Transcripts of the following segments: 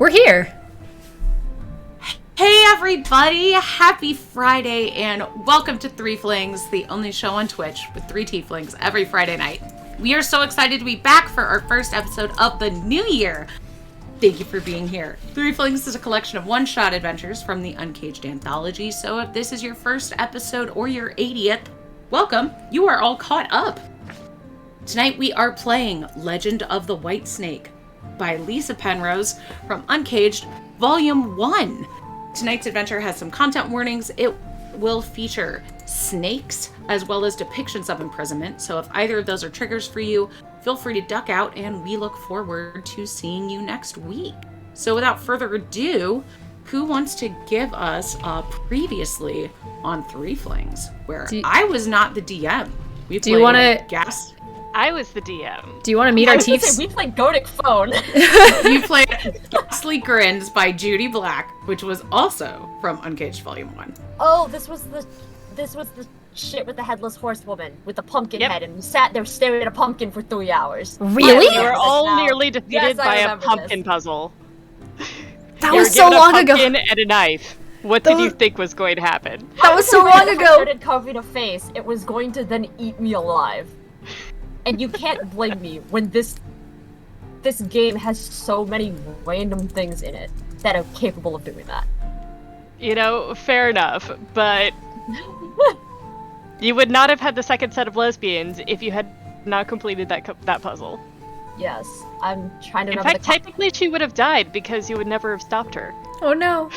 We're here. Hey everybody, happy Friday and welcome to Threeflings, the only show on Twitch with 3 tieflings every Friday night. We are so excited to be back for our first episode of the new year. Thank you for being here. Threeflings is a collection of one-shot adventures from the UNCAGED Anthology, so if this is your first episode or your 80th, welcome, you are all caught up. Tonight we are playing Legend of the White Snake by Lisa Penrose from Uncaged Volume 1. Tonight's adventure has some content warnings. It will feature snakes as well as depictions of imprisonment. So if either of those are triggers for you, feel free to duck out and we look forward to seeing you next week. So without further ado, who wants to give us previously on Threeflings, where I was not the DM. Do you want to guess? I was the DM. Do you want to meet our Tiefs? We played Godic Phone. You played Ghastly Grins by Judy Black, which was also from Uncaged Volume 1. Oh, this was the shit with the headless horsewoman with the pumpkin head, and we sat there staring at a pumpkin for 3 hours. Really? We were all nearly defeated by a pumpkin this. puzzle. That was so long ago. A pumpkin and a knife. What did you think was going to happen? That was so long If I ago. started carving a face, it was going to then eat me alive. And you can't blame me when this game has so many random things in it that are capable of doing that. You know, fair enough, but you would not have had the second set of lesbians if you had not completed that puzzle. Yes, I'm trying to In remember fact, technically she would have died because you would never have stopped her. Oh no.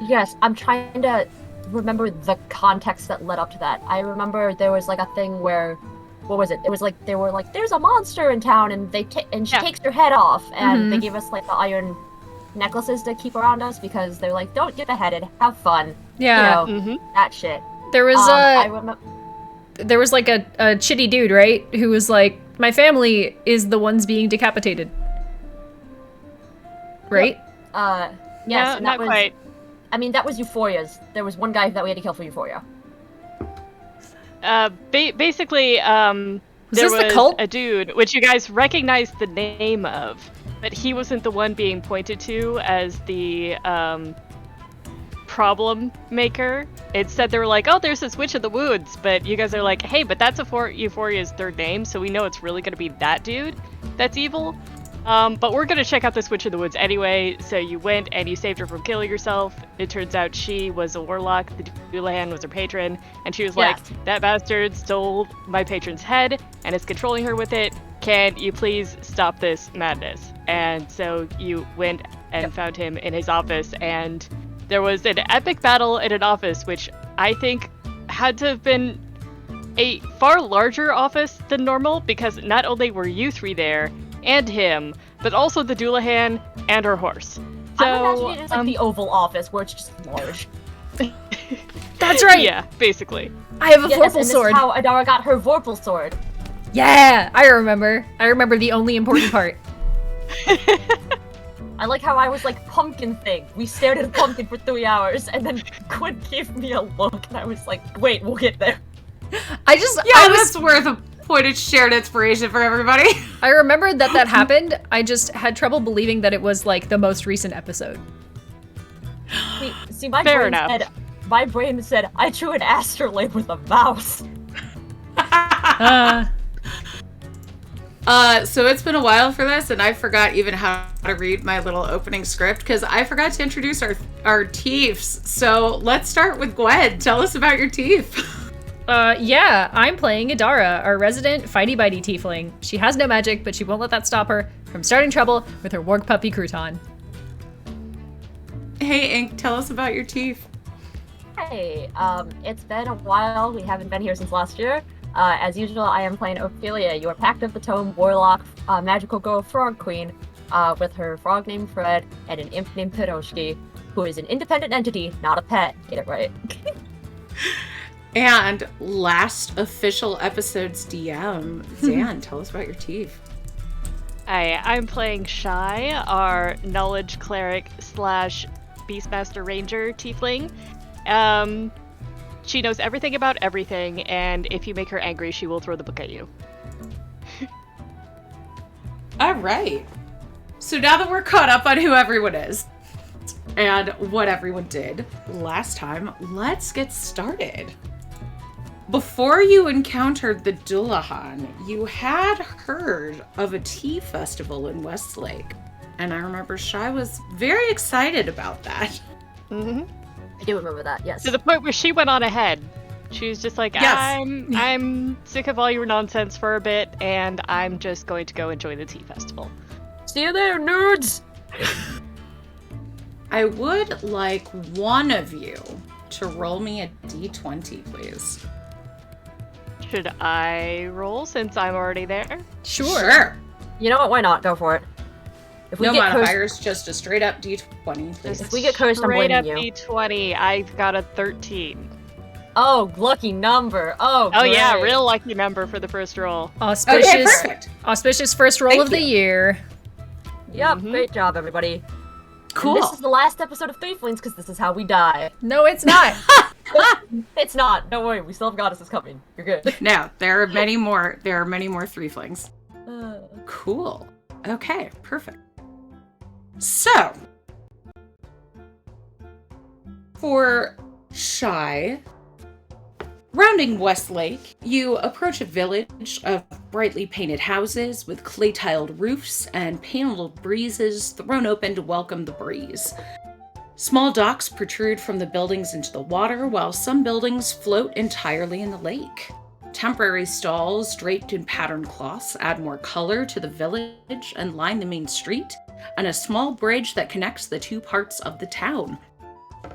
Yes, I'm trying to remember the context that led up to that. I remember there was like a thing where, what was it? It was like they were like, "There's a monster in town," and she takes her head off, and they gave us like the iron necklaces to keep around us because they're like, "Don't get beheaded, have fun." Yeah. You know, that shit. There was I remember. there was like a chitty dude, right? Who was like, my family is the ones being decapitated. Right? Yes, no, and not that was, quite. I mean, that was Euphoria's. There was one guy that we had to kill for Euphoria. Basically, there this was the cult? a dude, which you guys recognized the name of, but he wasn't the one being pointed to as the problem maker. Instead, they were like, "Oh, there's this witch in the woods," but you guys are like, "Hey, but that's Euphoria's third name, so we know it's really gonna be that dude that's evil." But we're gonna check out this witch in the woods anyway, so you went and you saved her from killing herself. It turns out she was a warlock, the Doulahan was her patron, and she was like, "That bastard stole my patron's head and is controlling her with it. Can you please stop this madness?" And so you went and found him in his office, and there was an epic battle in an office, which I think had to have been a far larger office than normal, because not only were you three there, and him, but also the Doulahan and her horse. So, I'm imagining it's like the Oval Office, where it's just large. That's right. Yeah, basically. I have a Yes, Vorpal and sword. this is how Adara got her Vorpal sword. Yeah, I remember. I remember the only important part. I like how I was like, pumpkin thing. We stared at a pumpkin for 3 hours, and then Quinn gave me a look, and I was like, wait, we'll get there. That's worth a point of shared inspiration for everybody. I remembered that happened. I just had trouble believing that it was like the most recent episode. See, my Fair brain said, I drew an astrolabe with a mouse. So it's been a while for this, and I forgot even how to read my little opening script, because I forgot to introduce our Tiefs. So let's start with Gwen. Tell us about your Tief. Yeah, I'm playing Adara, our resident fighty-bitey tiefling. She has no magic, but she won't let that stop her from starting trouble with her warg puppy Crouton. Hey, Ink, tell us about your Tief. Hey, it's been a while. We haven't been here since last year. As usual, I am playing Ophelia, your Pact of the Tome warlock, magical girl frog queen, with her frog named Fred and an imp named Piroshki, who is an independent entity, not a pet. Get it right. And last official episode's DM, Zan, tell us about your Tief. Hi, I'm playing Shy, our knowledge cleric / Beastmaster Ranger tiefling. She knows everything about everything, and if you make her angry, she will throw the book at you. All right. So now that we're caught up on who everyone is and what everyone did last time, let's get started. Before you encountered the Dullahan, you had heard of a tea festival in Westlake. And I remember Shai was very excited about that. Mm-hmm. I do remember that, yes. To the point where she went on ahead. She was just like, Yes. I'm sick of all your nonsense for a bit, and I'm just going to go enjoy the tea festival. See you there, nerds! I would like one of you to roll me a d20, please. Should I roll since I'm already there? Sure. You know what, why not? Go for it. If we No get cursed, modifiers, just a straight up d20, please. If we get cursed, I'm Straight up blaming you. D20, I've got a 13. Oh, lucky number. Oh, Oh yeah, great. real lucky number for the first roll. Auspicious, Okay, perfect. auspicious first roll Thank of the you. year. Yep, Mhm. great job, everybody. Cool. And this is the last episode of Threeflings, because this is how we die. No, it's not. It's not. Don't worry, we still have goddesses coming. You're good. Now, there are many more Threeflings. Cool. Okay, perfect. So, for Shai, rounding Westlake, you approach a village of brightly painted houses with clay-tiled roofs and paneled breezes thrown open to welcome the breeze. Small docks protrude from the buildings into the water, while some buildings float entirely in the lake. Temporary stalls draped in patterned cloths add more color to the village and line the main street, and a small bridge that connects the two parts of the town.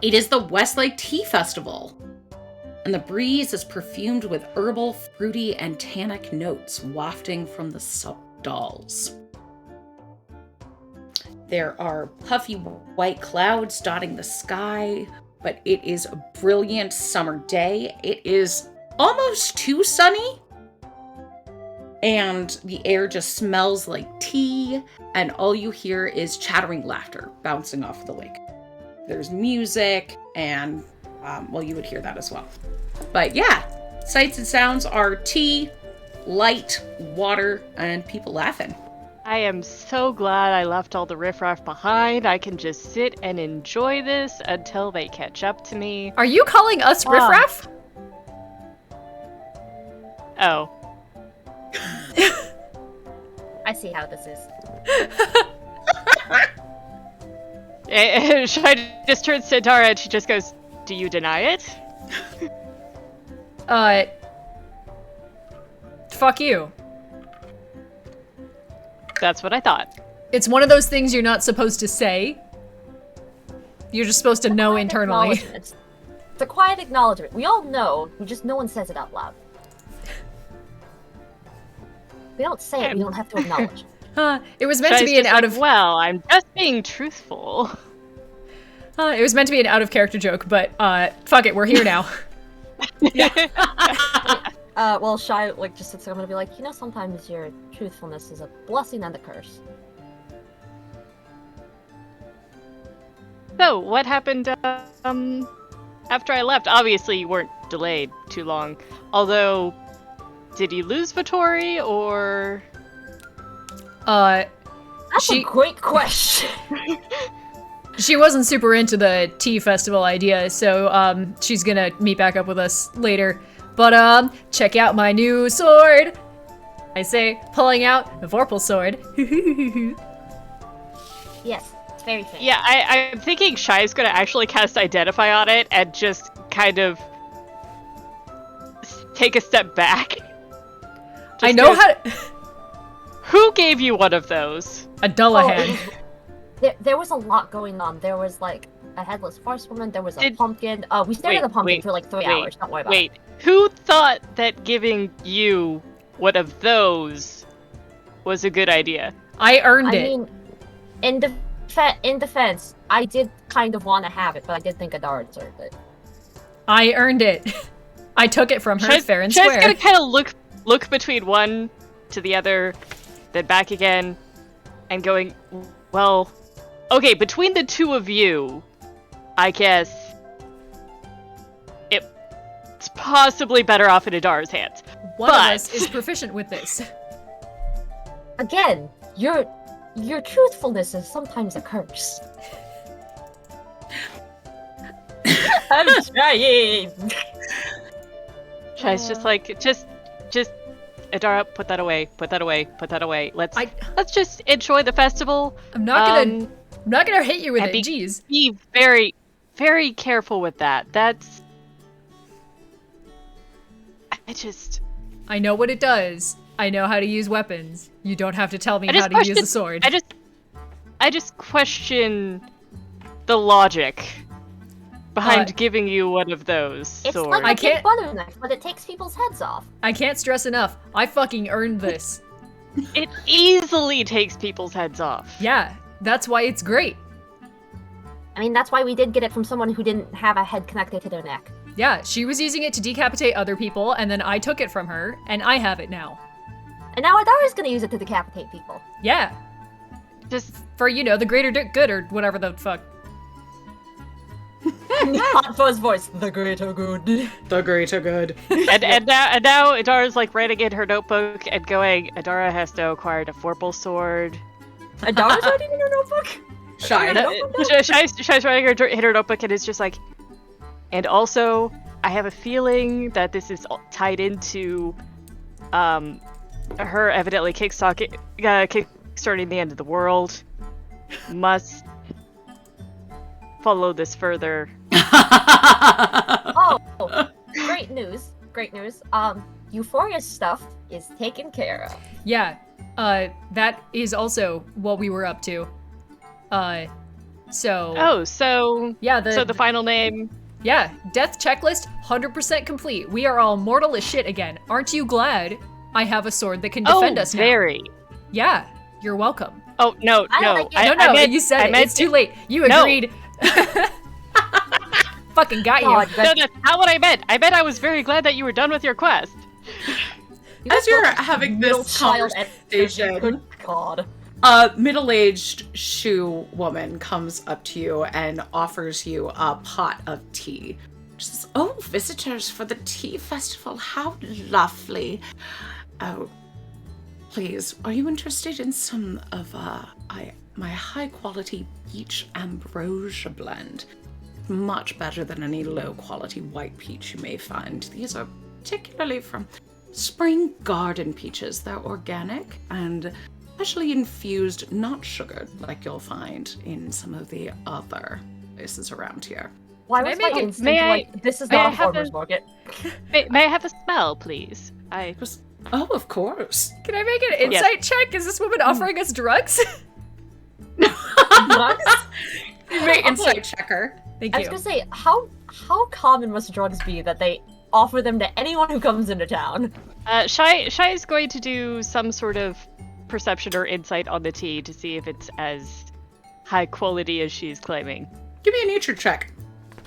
It is the Westlake Tea Festival, and the breeze is perfumed with herbal, fruity, and tannic notes wafting from the stalls. There are puffy white clouds dotting the sky, but it is a brilliant summer day. It is almost too sunny, and the air just smells like tea, and all you hear is chattering laughter bouncing off the lake. There's music, and, well, you would hear that as well. But yeah, sights and sounds are tea, light, water, and people laughing. I am so glad I left all the riffraff behind. I can just sit and enjoy this until they catch up to me. Are you calling us riffraff? Oh. I see how this is. Shai just turns to Dara and she just goes, "Do you deny it?" Fuck you. That's what I thought. It's one of those things you're not supposed to say. You're just supposed to know internally. It's a quiet acknowledgement. We all know, no one says it out loud. We don't say it, we don't have to acknowledge. It was meant to Shai's be an just out like, of Well, I'm just being truthful. it was meant to be an out of character joke, but fuck it, we're here now. Well, Shai, just sits there, I'm gonna be like, sometimes your truthfulness is a blessing and a curse. So, what happened after I left? Obviously, you weren't delayed too long. Although, did you lose Vittori, or... That's a great question. She wasn't super into the tea festival idea, so she's gonna meet back up with us later. But check out my new sword! I say, pulling out the Vorpal sword. Yes, it's very fair. Yeah, I'm thinking Shai's gonna actually cast Identify on it and just kind of take a step back. I know how to... Who gave you one of those? A Dullahan. There was a lot going on. There was a headless horsewoman, there was a pumpkin. We stared at the pumpkin for 3 hours, don't worry about it. Who thought that giving you one of those was a good idea? I earned it. I mean, in defense, I did kind of want to have it, but I did think Adara deserved it. I earned it. I took it from her Shai's fair and square. gonna kind of look between one to the other, then back again, and going, well, okay, between the two of you, I guess it's possibly better off in Adara's hands. One of us is proficient with this. Again, you're your truthfulness is sometimes a curse. I'm trying. Shai's just like, just, Adara, put that away, put that away, put that away. Let's just enjoy the festival. I'm not gonna hit you with it. Jeez. Be very, very careful with that. That's. I know what it does. I know how to use weapons. You don't have to tell me how to use a sword. I just question the logic behind giving you one of those It's swords. like a big butter knife, but it takes people's heads off. I can't stress enough. I fucking earned this. It easily takes people's heads off. Yeah, that's why it's great. I mean, that's why we did get it from someone who didn't have a head connected to their neck. Yeah, she was using it to decapitate other people, and then I took it from her, and I have it now. And now Adara's gonna use it to decapitate people. Yeah. Just for, the greater good, or whatever the fuck. Hot Fuzz voice, the greater good. The greater good. and now Adara's like writing in her notebook and going, Adara has to acquire a Forple sword. Adara's writing in her notebook? Shai's writing in her notebook and it's just like, and also, I have a feeling that this is tied into her evidently kickstarting the end of the world. Must follow this further. Oh, great news. Great news. Euphoria stuff is taken care of. Yeah, that is also what we were up to. So... Oh, so... Yeah, so the final name... Yeah, death checklist, 100% complete. We are all mortal as shit again. Aren't you glad I have a sword that can defend us now? Very. Yeah, you're welcome. Oh, no. You said it. It's too late. You agreed. Fucking got you. No, that's not what I meant. I meant I was very glad that you were done with your quest. As you're having this conversation, good God. A middle-aged shoe woman comes up to you and offers you a pot of tea. She says, "Oh, visitors for the tea festival, how lovely. Oh, please, are you interested in some of my high-quality peach ambrosia blend? Much better than any low-quality white peach you may find. These are particularly from spring garden peaches. They're organic and especially infused, not sugared, like you'll find in some of the other places around here." Why was my instinct this is not a farmer's market? May I have a smell, please? Oh, of course. Can I make an insight check? Is this woman offering us drugs? Drugs? You may insight checker. Thank you. I was gonna say, how common must drugs be that they offer them to anyone who comes into town? Shai is going to do some sort of perception or insight on the tea to see if it's as high quality as she's claiming. Give me a nature check.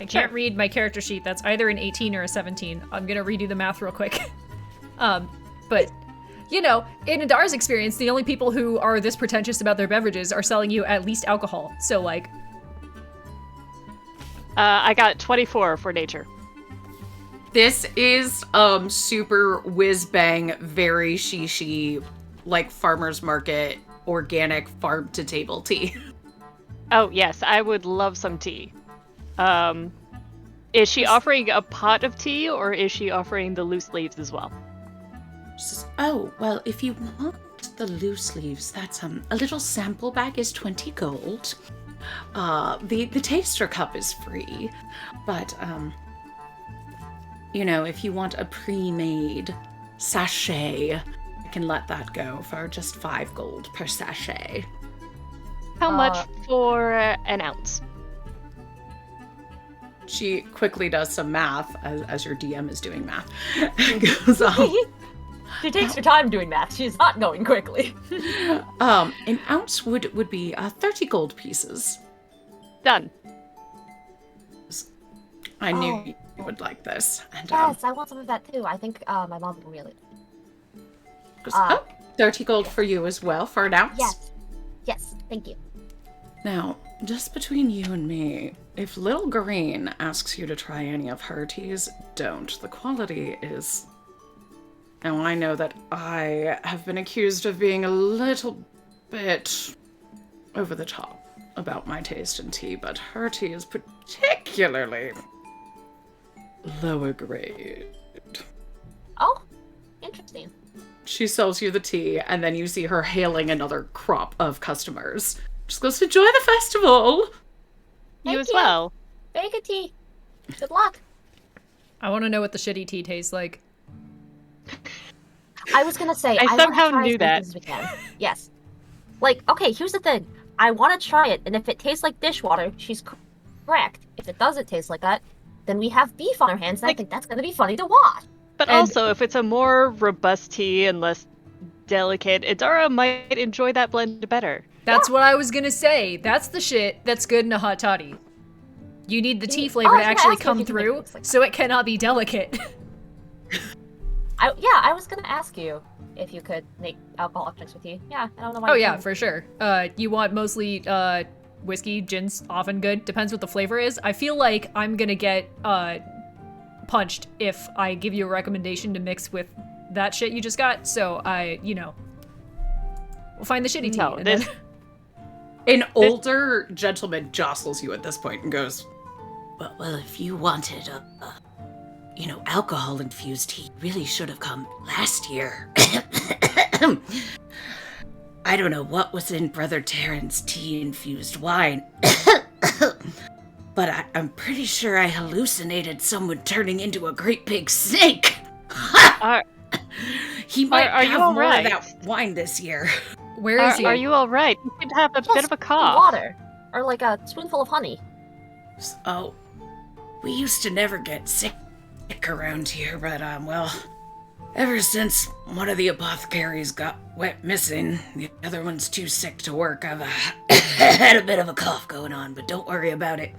I can't read my character sheet. That's either an 18 or a 17. I'm gonna redo the math real quick. But, in Adara's experience, the only people who are this pretentious about their beverages are selling you at least alcohol. So, like... I got 24 for nature. This is super whiz-bang, very shishi, like farmer's market, organic farm-to-table tea. Oh, yes, I would love some tea. Is she offering a pot of tea, or is she offering the loose leaves as well? She says, "Oh, well, if you want the loose leaves, that's, a little sample bag is 20 gold. The taster cup is free, but, if you want a pre-made sachet, I can let that go for just 5 gold per sachet." How much for an ounce? She quickly does some math as your DM is doing math. Goes, She takes her time doing math. She's not going quickly. An ounce would be 30 gold pieces. Done. I knew you would like this. And, Yes, I want some of that too. I think my mom will really. goes, 30 gold for you as well for an ounce? Yes, thank you. Now, just between you and me, if Lil Green asks you to try any of her teas, don't. The quality is... Now, I know that I have been accused of being a little bit over the top about my taste in tea, but her tea is particularly lower grade. Oh, interesting. She sells you the tea, and then you see her hailing another crop of customers. Just goes, enjoy the festival! You Thank as you. well. Very good tea. Good luck. I want to know what the shitty tea tastes like. I was gonna say, I wanna somehow try knew as many that. things as we can. Yes. Like, okay, here's the thing. I want to try it, and if it tastes like dishwater, she's correct. If it doesn't taste like that, then we have beef on our hands, and I think that's gonna be funny to watch. But And- also, if it's a more robust tea and less delicate, Idara might enjoy that blend better. That's what I was gonna say. That's the shit that's good in a hot toddy. You need the tea flavor I to was gonna actually ask you if come you can make through, things like that. so it cannot be delicate. I was gonna ask you if you could make alcoholic drinks with tea. Yeah, I don't know why. Oh you yeah, couldn't. for sure. You want mostly whiskey, gin's often good. Depends what the flavor is. I feel like I'm gonna get punched if I give you a recommendation to mix with that shit you just got. So we'll find the shitty tea. No, and this- then- An older gentleman jostles you at this point and goes, Well, if you wanted alcohol-infused tea, you really should have come last year. I don't know what was in Brother Terran's tea-infused wine, but I'm pretty sure I hallucinated someone turning into a great big snake. Are, He might are you have all more right? of that wine this year. Where is he? are you all right? You could have a bit Just of a some cough. water, or like a spoonful of honey. Oh, we used to never get sick around here, but ever since one of the apothecaries got went missing, the other one's too sick to work. I've had a bit of a cough going on, but don't worry about it.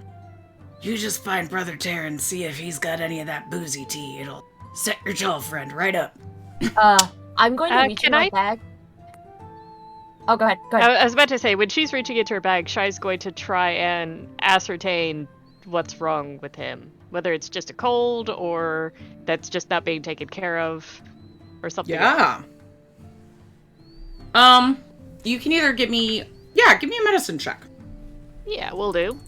You just find Brother Terran, see if he's got any of that boozy tea. It'll set your tall friend right up. I'm going to reach in can my I- bag. Oh, go ahead. Go ahead. I was about to say, when she's reaching into her bag, Shai's going to try and ascertain what's wrong with him. Whether it's just a cold, or that's just not being taken care of, or something else. yeah. You can either give me a medicine check. Yeah, will do.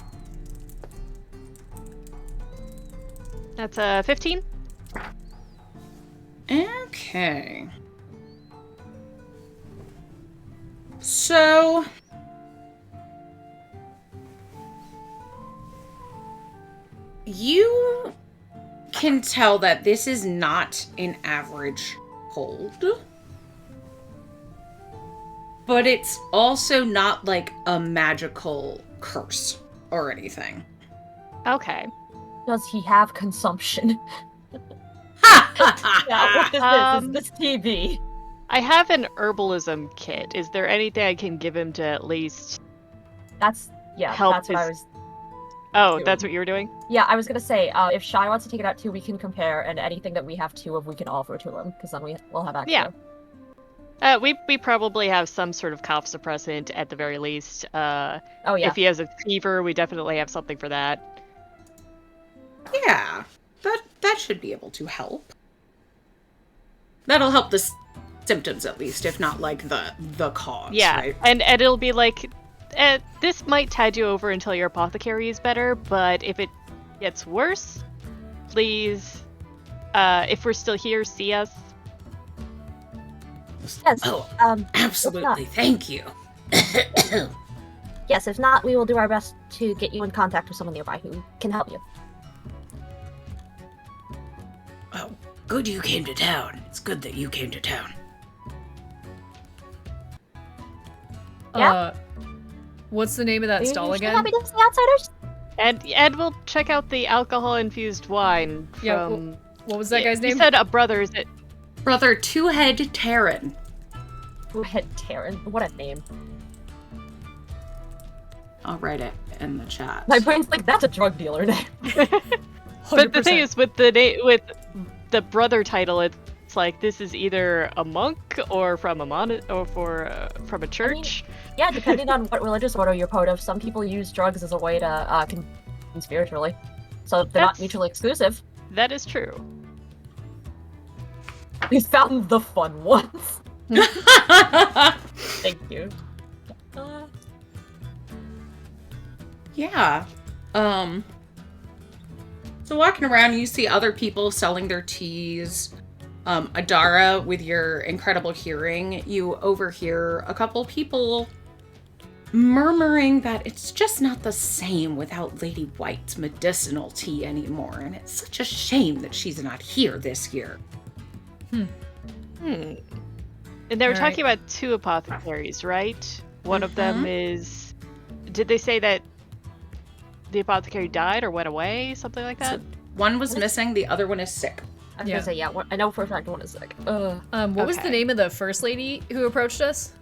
That's a 15. Okay. So, you can tell that this is not an average cold, but it's also not like a magical curse or anything. Okay. Does he have consumption? Ha! Yeah, what is Um, this? Is this TV? I have an herbalism kit. Is there anything I can give him to at least... That's help that's what I his- was. Oh, that's what you were doing? Yeah, I was gonna say, if Shai wants to take it out too, we can compare, and anything that we have two of, we can offer to him, because then we'll have access. Yeah. We probably have some sort of cough suppressant at the very least. Oh yeah. If he has a fever, we definitely have something for that. Yeah, that should be able to help. That'll help the symptoms at least, if not like the cause. Yeah, Right? and it'll be like, this might tide you over until your apothecary is better, but if it gets worse, please, if we're still here, see us. Yes. Oh, If absolutely. Thank you. not, yes. If not, we will do our best to get you in contact with someone nearby who can help you. Oh, good you came to town. It's good that you came to town. Yeah? What's the name of that Are you stall usually again? happy to see outsiders? And we'll check out the alcohol-infused wine from... Yeah, What was that guy's You name? said a brother, is it? Brother Two-Head Terran. Red Terran. What a name. I'll write it in the chat. My brain's like, that's a drug dealer name. But the thing 100%. is, with the brother title, it's like this is either a monk or from a from a church. Yeah, depending on what religious order you're part of, some people use drugs as a way to spiritually. So they're not That's- mutually exclusive. That is true. We found the fun ones. Thank you. Yeah. So walking around, you see other people selling their teas. Adara, with your incredible hearing, you overhear a couple people murmuring that it's just not the same without Lady White's medicinal tea anymore, and it's such a shame that she's not here this year. And they were All talking about 2 apothecaries, right? One of them is... Did they say that the apothecary died or went away? Something like that? So one was missing, the other one is sick. I was Yeah. gonna say, yeah, I know for a fact one is sick. What was the Okay. name of the first lady who approached us?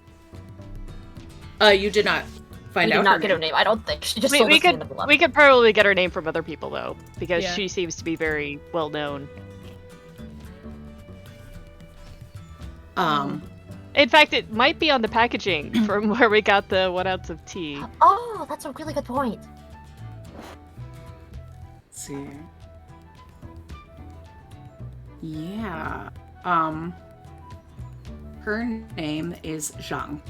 You did not find We out did not her get her name. I don't think. She just We, told we us the could end of the letter. we could probably get her name from other people though, because Yeah. she seems to be very well known. In fact, it might be on the packaging from where we got the 1 ounce of tea. Oh, that's a really good point. Let's see. Yeah. Her name is Zhang.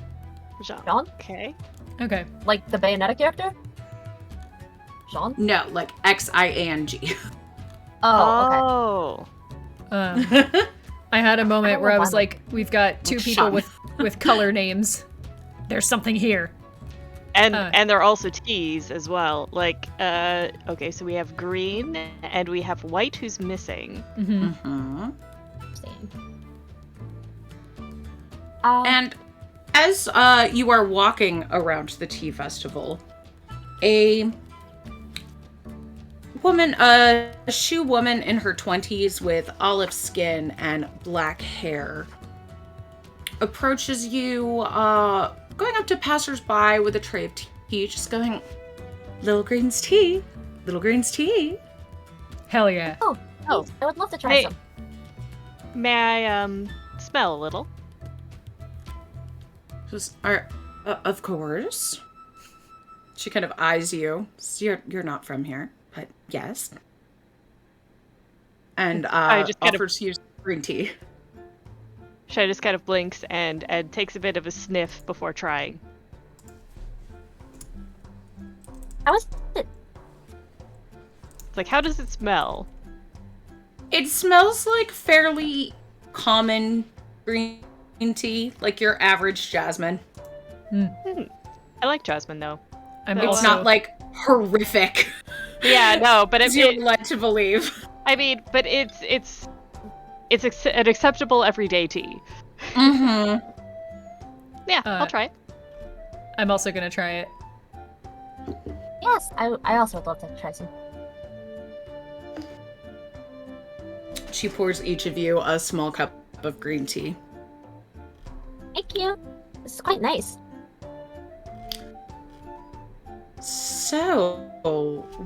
Jean? Okay. Okay. Like the Bayonetta character? Jean? No, like Xiang. Oh, okay. I had a moment don't where know I why was my- like, we've got 2 Like people Sean. with color names. There's something here. And they're also teas as well. Like, okay, so we have green and we have white who's missing. Hmm. Mm-hmm. And And as you are walking around the tea festival, a woman, a shoe woman in her 20s with olive skin and black hair, approaches you, going up to passersby with a tray of tea, just going, "Little Green's tea, Little Green's tea." Hell yeah. oh, I would love to try Hey. some. May I smell a little? Just, of course. She kind of eyes you. You're not from here, but yes. And I just kind of- offers you green tea. Shai just kind of blinks and takes a bit of a sniff before trying. How is it? It's like, how does it smell? It smells like fairly common green tea, like your average jasmine. I like jasmine though. I'm It's It's also, not like horrific, Yeah, no, but as you're led to believe. I mean, but it's an acceptable everyday tea. Mm-hmm. Yeah, I'll try it. I'm also gonna try it. Yes, I also would love to try some. She pours each of you a small cup of green tea. Thank you. This is quite nice. So,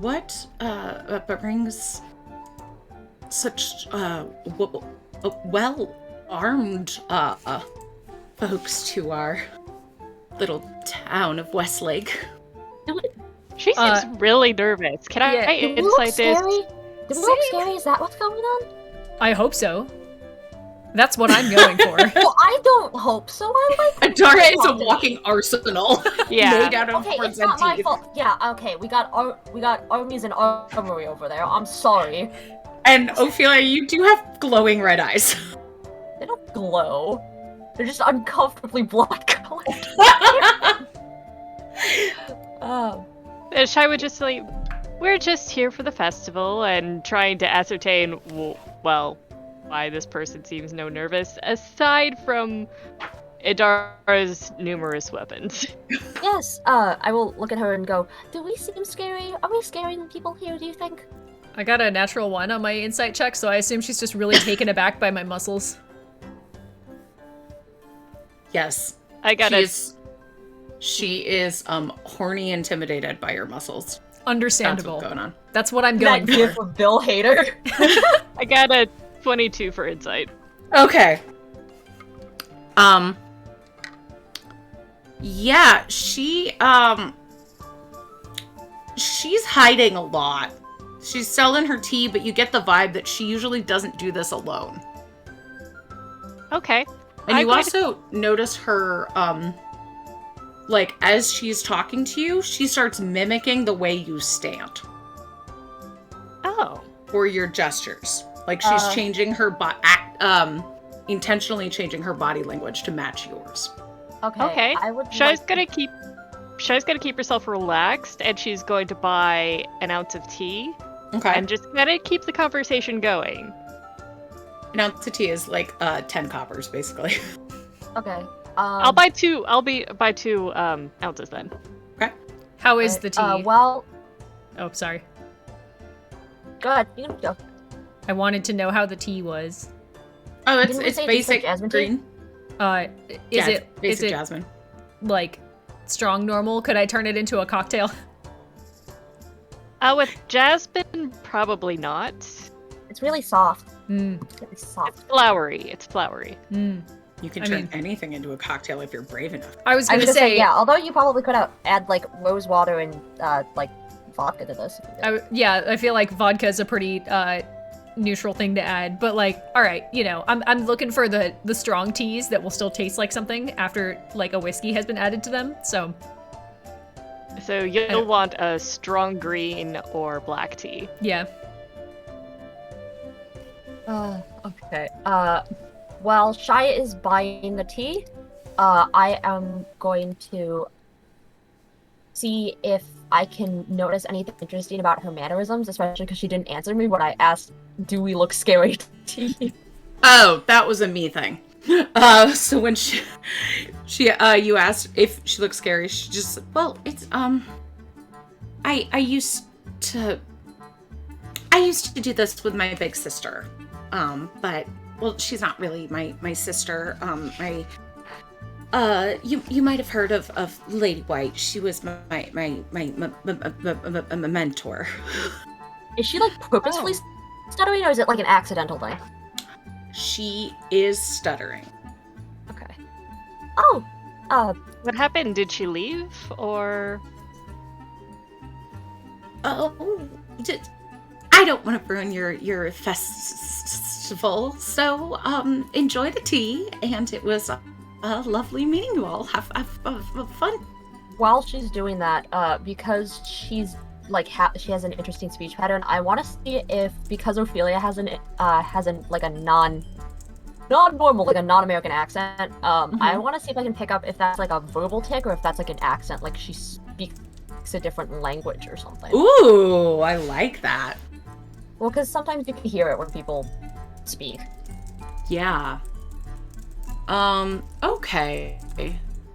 what brings such well-armed folks to our little town of Westlake? She seems really nervous. Can I yeah. Do we look insight this? scary? Do we look scary? Is that what's going on? I hope so. That's what I'm going for. Well, I don't hope so. I like. Adara is a walking arsenal Yeah. made out of Okay, swords it's and not my teeth. fault. Yeah, okay, we got armies and armory over there. I'm sorry. And Ophelia, you do have glowing red eyes. They don't glow. They're just uncomfortably blood colored. Oh. Shai would just like, we're just here for the festival and trying to ascertain, well, why this person seems no nervous, aside from Idara's numerous weapons. Yes, I will look at her and go, do we seem scary? Are we scaring people here, do you think? I got a natural 1 on my insight check, so I assume she's just really taken aback by my muscles. Yes. I got She is horny intimidated by your muscles. That's Understandable. what's going on. That's what I'm going That gif for. of Bill Hader. I got a 22 for insight. Okay. Yeah, she's hiding a lot. She's selling her tea, but you get the vibe that she usually doesn't do this alone. Okay. And I'm you going to- also notice her like, as she's talking to you, she starts mimicking the way you stand. Oh. Or your gestures. Like, she's changing her intentionally changing her body language to match yours. Okay. I would Shai's like gonna keep herself relaxed, and she's going to buy an ounce of tea. Okay. And just gonna keep the conversation going. An ounce of tea is like 10 coppers, basically. Okay. I'll buy two. Buy 2 ounces then. Okay. How is the tea? Well, Oh, sorry. go ahead. You can go. I wanted to know how the tea was. Oh, Didn't we it's say just basic like jasmine tea? green. Is Basic it jasmine. like strong normal? Could I turn it into a cocktail? With jasmine, probably not. It's really soft. Mm. It's really soft. It's flowery. Mm. You can I turn mean- anything into a cocktail if you're brave enough. I was I gonna was gonna say, say, yeah. Although you probably could add like rose water and like vodka to this. I feel like vodka is a pretty neutral thing to add, but like, all right, I'm looking for the strong teas that will still taste like something after like a whiskey has been added to them. So So you'll want a strong green or black tea. yeah. Okay. While Shia is buying the tea, I am going to see if I can notice anything interesting about her mannerisms, especially because she didn't answer me when I asked, "Do we look scary to you?" Oh, that was a me thing. So when you asked if she looks scary, she just said, well, it's, I used to do this with my big sister. But, well, she's not really my sister. You might have heard of Lady White. She was my mentor. Is she like purposefully stuttering, or is it like an accidental thing? She is stuttering. Okay. Oh, What happened? Did she leave, or? Oh, I don't want to ruin your festival, so enjoy the tea, and it was lovely meeting you all. Have fun. while she's doing that, because she's like she has an interesting speech pattern, I want to see if, because Ophelia has like a non-normal, like a non-American accent, I want to see if I can pick up if that's like a verbal tick or if that's like an accent, like she speaks a different language or something. Ooh, I like that. Well, because sometimes you can hear it when people speak. Yeah. Okay.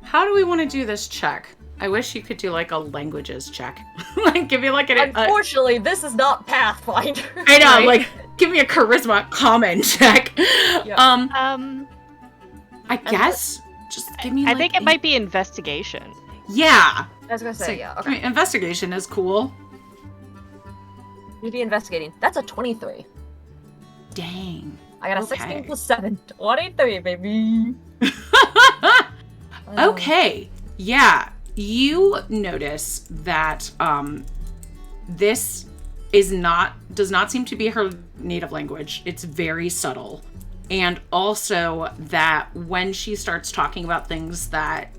How do we want to do this check? I wish you could do like a languages check. Like give me like an Unfortunately, this is not Pathfinder. I know, right? like give me a charisma common check. Yeah. I guess just give me I think it might be investigation. Yeah. I was gonna say, yeah, okay. I mean, investigation is cool. You'd be investigating. That's a 23. Dang. I got a Okay. 16 plus 7. 23, baby. Okay. Yeah. You notice that this does not seem to be her native language. It's very subtle. And also that when she starts talking about things that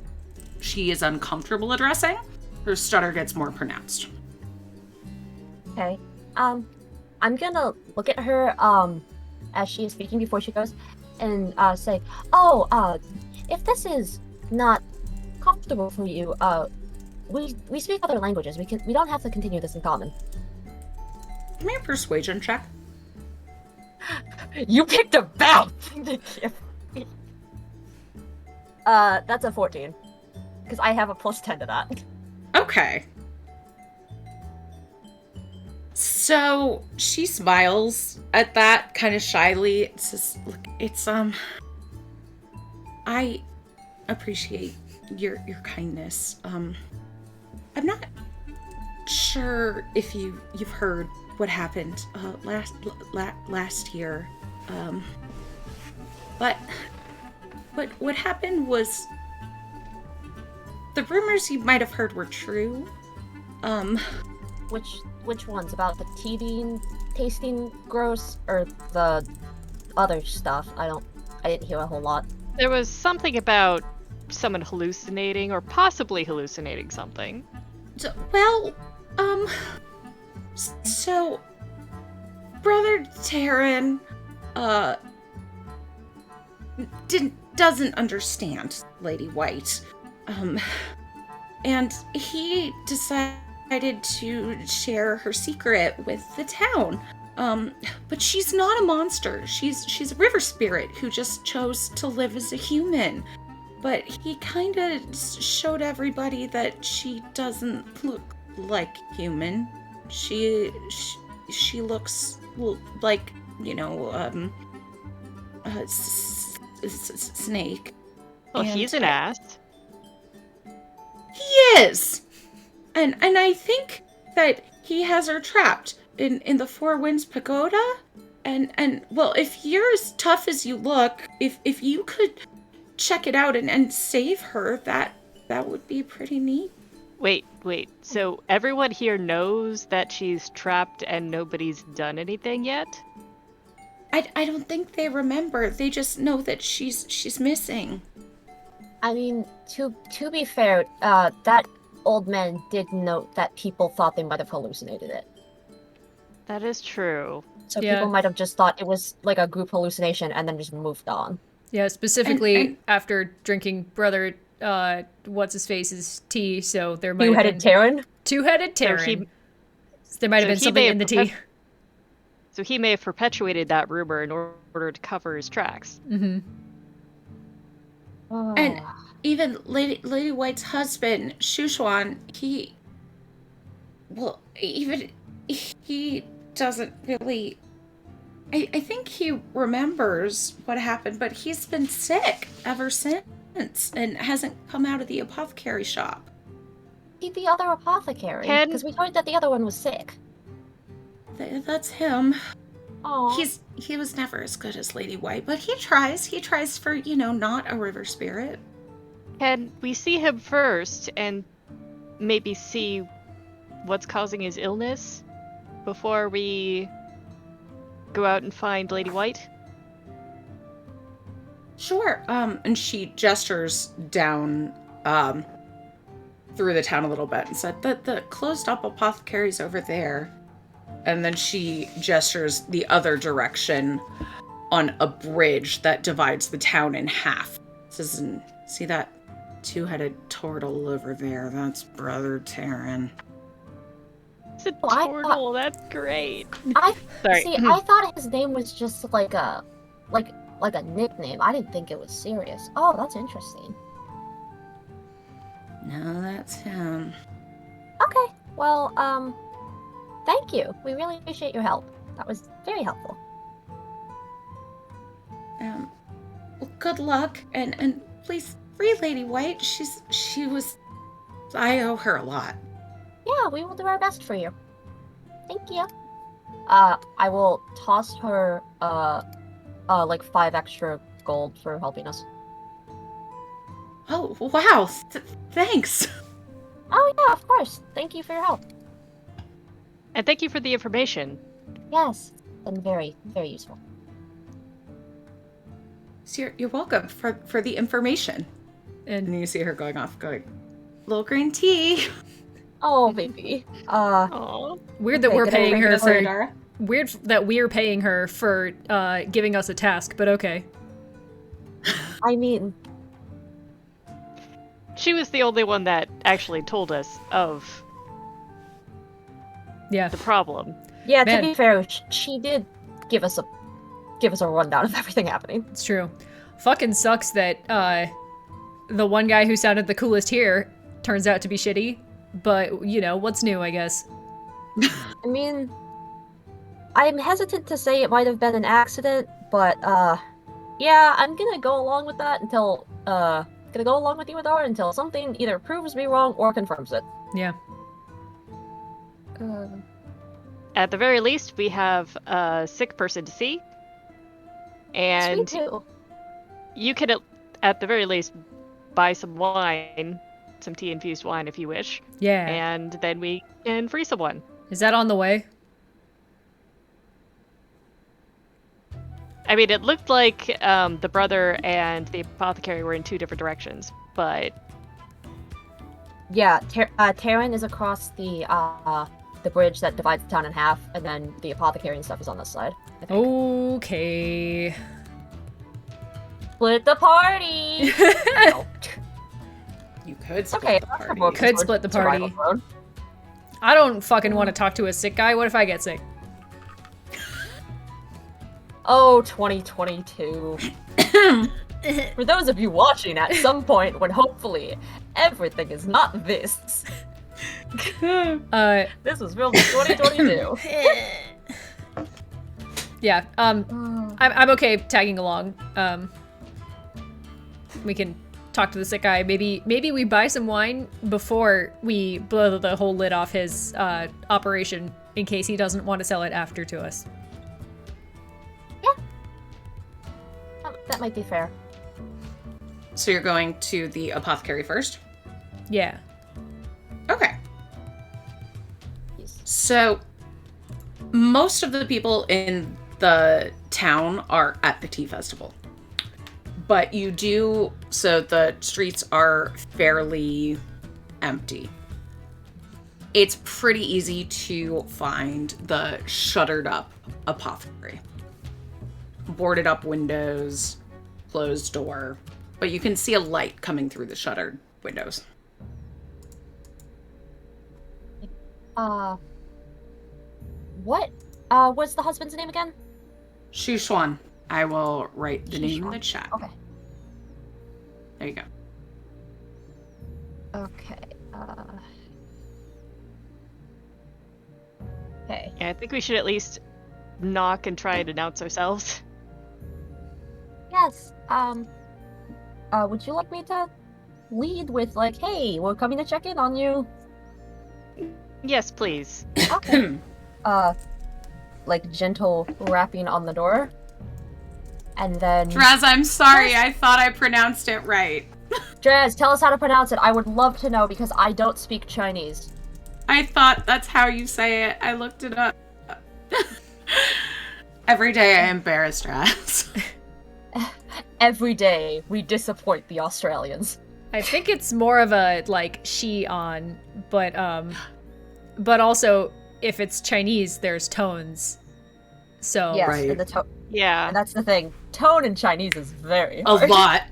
she is uncomfortable addressing, her stutter gets more pronounced. Okay. I'm gonna look at her as she is speaking before she goes, and say, "Oh, if this is not comfortable for you, we speak other languages. We don't have to continue this in common." Give me a persuasion check. You picked a bad thing to give me. That's a 14, because I have a plus 10 to that. Okay. So she smiles at that kind of shyly. It says, "Look, it's I appreciate your kindness. I'm not sure if you've heard what happened last year. But what happened was the rumors you might have heard were true. Which ones? About the tea being tasting gross, or the other stuff? I didn't hear a whole lot. There was something about someone hallucinating or possibly hallucinating something. Well, so Brother Taryn, doesn't understand Lady White, and he decided to share her secret with the town. But she's not a monster. She's a river spirit who just chose to live as a human. But he kind of showed everybody that she doesn't look like human. She looks like, a snake. Well, And he's an ass. He is! And I think that he has her trapped in the Four Winds Pagoda. And well, if you're as tough as you look, if you could check it out and save her, that would be pretty neat. Wait. So everyone here knows that she's trapped and nobody's done anything yet? I don't think they remember. They just know that she's missing. I mean, to be fair, that old man did note that people thought they might have hallucinated it. That is true. So Yeah. people might have just thought it was like a group hallucination and then just moved on. Yeah, specifically And- after drinking Brother, what's-his-face's tea, so there might have Two-headed been... Terran? Two-headed So Terran. he- There might have so been he something may in the have tea. So he may have perpetuated that rumor in order to cover his tracks. Mm-hmm. And even Lady White's husband, Shushuan, he doesn't really... I think he remembers what happened, but he's been sick ever since and hasn't come out of the apothecary shop. The other apothecary, Ken? because we heard that the other one was sick. That's him. Oh, He was never as good as Lady White, but he tries. He tries for, not a river spirit. Can we see him first and maybe see what's causing his illness before we go out and find Lady White? Sure. And she gestures down through the town a little bit and said that the closed up apothecary's over there. And then she gestures the other direction on a bridge that divides the town in half. Says, see that two-headed turtle over there? That's Brother Taryn. It's a I turtle. That's great. Sorry. I thought his name was just like a nickname. I didn't think it was serious. Oh, that's interesting. No, that's him. Okay, well, thank you. We really appreciate your help. That was very helpful. Well, good luck, and please free Lady White. I owe her a lot. Yeah, we will do our best for you. Thank you. I will toss her, like 5 extra gold for helping us. Oh, wow. Thanks. Oh yeah, of course. Thank you for your help. And thank you for the information. Yes, been very, very useful. So you're welcome for the information. And And you see her going, little green tea. Oh, baby. Aww. weird that Okay, we're gonna paying bring her it over, for... Dara. Weird that we're paying her for giving us a task, but okay. I mean, She was the only one that actually told us of Yeah. the problem. yeah. Man. To be fair, she did give us a rundown of everything happening. It's true. Fucking sucks that the one guy who sounded the coolest here turns out to be shitty. But, what's new, I guess. I mean, I'm hesitant to say it might have been an accident, but yeah, I'm gonna go along with that until gonna go along with you, Adara, until something either proves me wrong or confirms it. Yeah. At the very least, we have a sick person to see. And Sweet too. you could, at the very least, buy some wine, some tea-infused wine if you wish. Yeah. And then we can free someone. Is that on the way? I mean, it looked like the brother and the apothecary were in 2 different directions. but Yeah, Terran is across the bridge that divides the town in half, and then the apothecary and stuff is on this side. I think. Okay. Split the party! No. You could split Okay, the that's party. the Could split the party. survival mode. I don't fucking want to talk to a sick guy. What if I get sick? Oh, 2022. For those of you watching at some point when hopefully everything is not this. This was filmed in 2022. Yeah, I'm okay tagging along. We can talk to the sick guy. Maybe we buy some wine before we blow the whole lid off his operation in case he doesn't want to sell it after to us. That might be fair. So you're going to the apothecary first? Yeah. Okay. Yes. So most of the people in the town are at the tea festival. But so the streets are fairly empty. It's pretty easy to find the shuttered up apothecary. Boarded up windows, closed door, but you can see a light coming through the shuttered windows. What was the husband's name again? Shu Xuan. I will write the name in Shuxuan. the chat. Okay. There you go. Okay. Okay. yeah, I think we should at least knock and try and announce ourselves. Yes. Would you like me to lead with like, hey, we're coming to check in on you? Yes, please. Okay. Like gentle rapping on the door. And then Draz, I'm sorry. I thought I pronounced it right. Draz, tell us how to pronounce it. I would love to know because I don't speak Chinese. I thought that's how you say it. I looked it up. Every day I embarrass Draz. Every day we disappoint the Australians. I think it's more of a like she on, but also if it's Chinese, there's tones. So Yes, Right. and the tone. Yeah. And that's the thing. Tone in Chinese is very A hard. lot.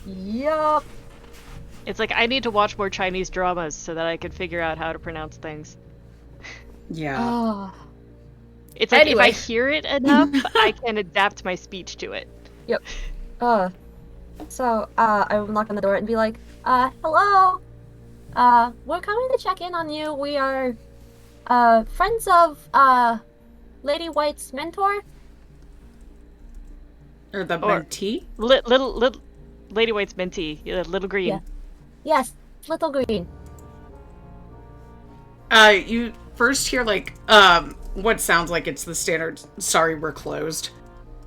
Yup. It's like I need to watch more Chinese dramas so that I can figure out how to pronounce things. Yeah. Oh. It's like Anyway. if I hear it enough, I can adapt my speech to it. So, I would knock on the door and be like, hello? We're coming to check in on you. We are, friends of, Lady White's mentor? Or the Or- mentee? Little Lady White's mentee, little green. Yeah. Yes, Little Green. You first hear like, what sounds like it's the standard, sorry, we're closed.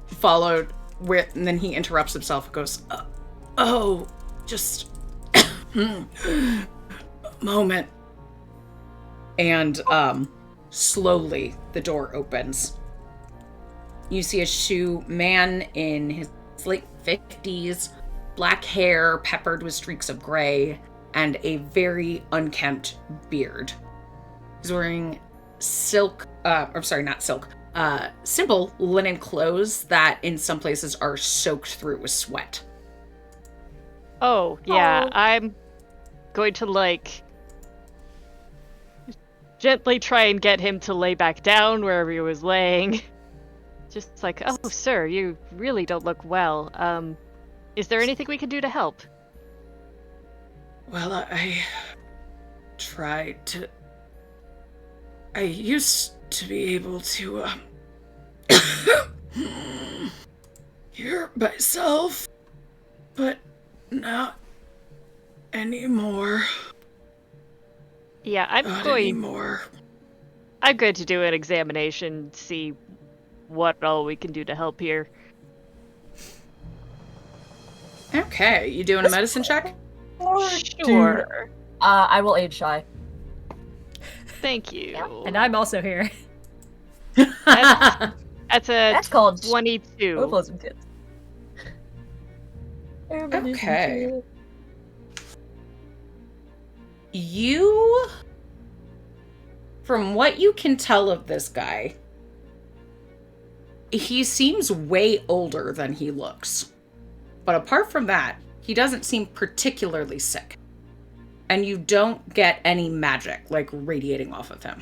Followed with, and then he interrupts himself and goes, just a moment. And, slowly the door opens. You see a Shu man in his late 50s, black hair peppered with streaks of gray, and a very unkempt beard. He's wearing simple linen clothes that in some places are soaked through with sweat. Oh, yeah. Oh. I'm going to, like, gently try and get him to lay back down wherever he was laying. Just like, oh, sir, you really don't look well. Is there anything we can do to help? Well, I tried to. I used to be able to, hear myself, but not anymore. Yeah, Not anymore. I'm going to do an examination, see what all we can do to help here. Okay, you doing a medicine check? Sure. I will aid Shy. Thank you. and I'm also here. That's a That's called 22. Overloads and kids. Okay. You, from what you can tell of this guy, he seems way older than he looks. But apart from that, he doesn't seem particularly sick. And you don't get any magic, like, radiating off of him.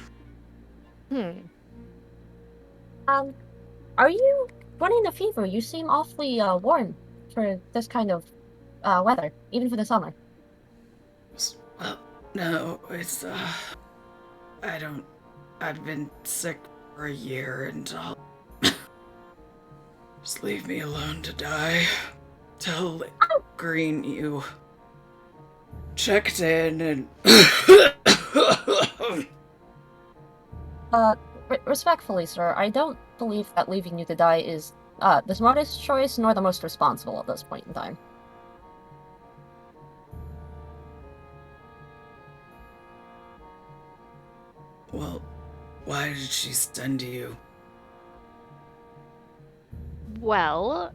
Are you running a fever? You seem awfully warm for this kind of weather, even for the summer. Well, no, it's, I've been sick for a year and I'll... Just leave me alone to die. Tell Green you checked in and... Respectfully, sir, I don't believe that leaving you to die is the smartest choice nor the most responsible at this point in time. Well, why did she send you? Well,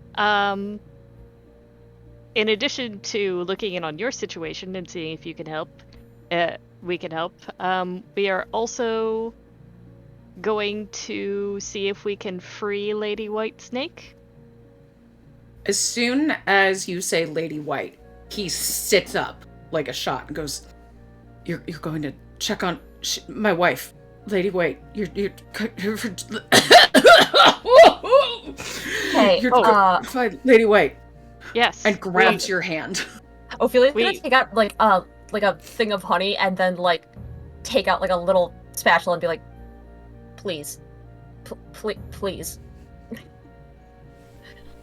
in addition to looking in on your situation and seeing if you can help, we can help, we are also going to see if we can free Lady White Snake. As soon as you say Lady White, he sits up like a shot and goes, You're going to check on my wife, Lady White. You're Hey, fine, Lady White. Yes. And grabs your hand. Ophelia's gonna take out like a thing of honey and then like take out like a little spatula and be like, please, please.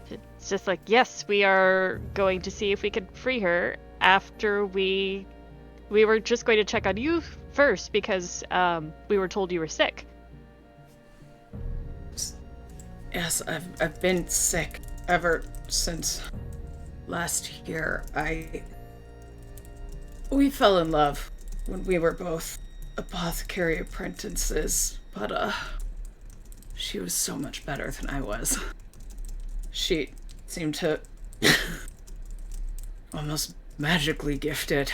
It's just like, yes, we are going to see if we can free her after we were just going to check on you first because we were told you were sick. Yes, I've been sick ever since last year. We fell in love when we were both apothecary apprentices, but she was so much better than I was. She seemed to almost magically gifted,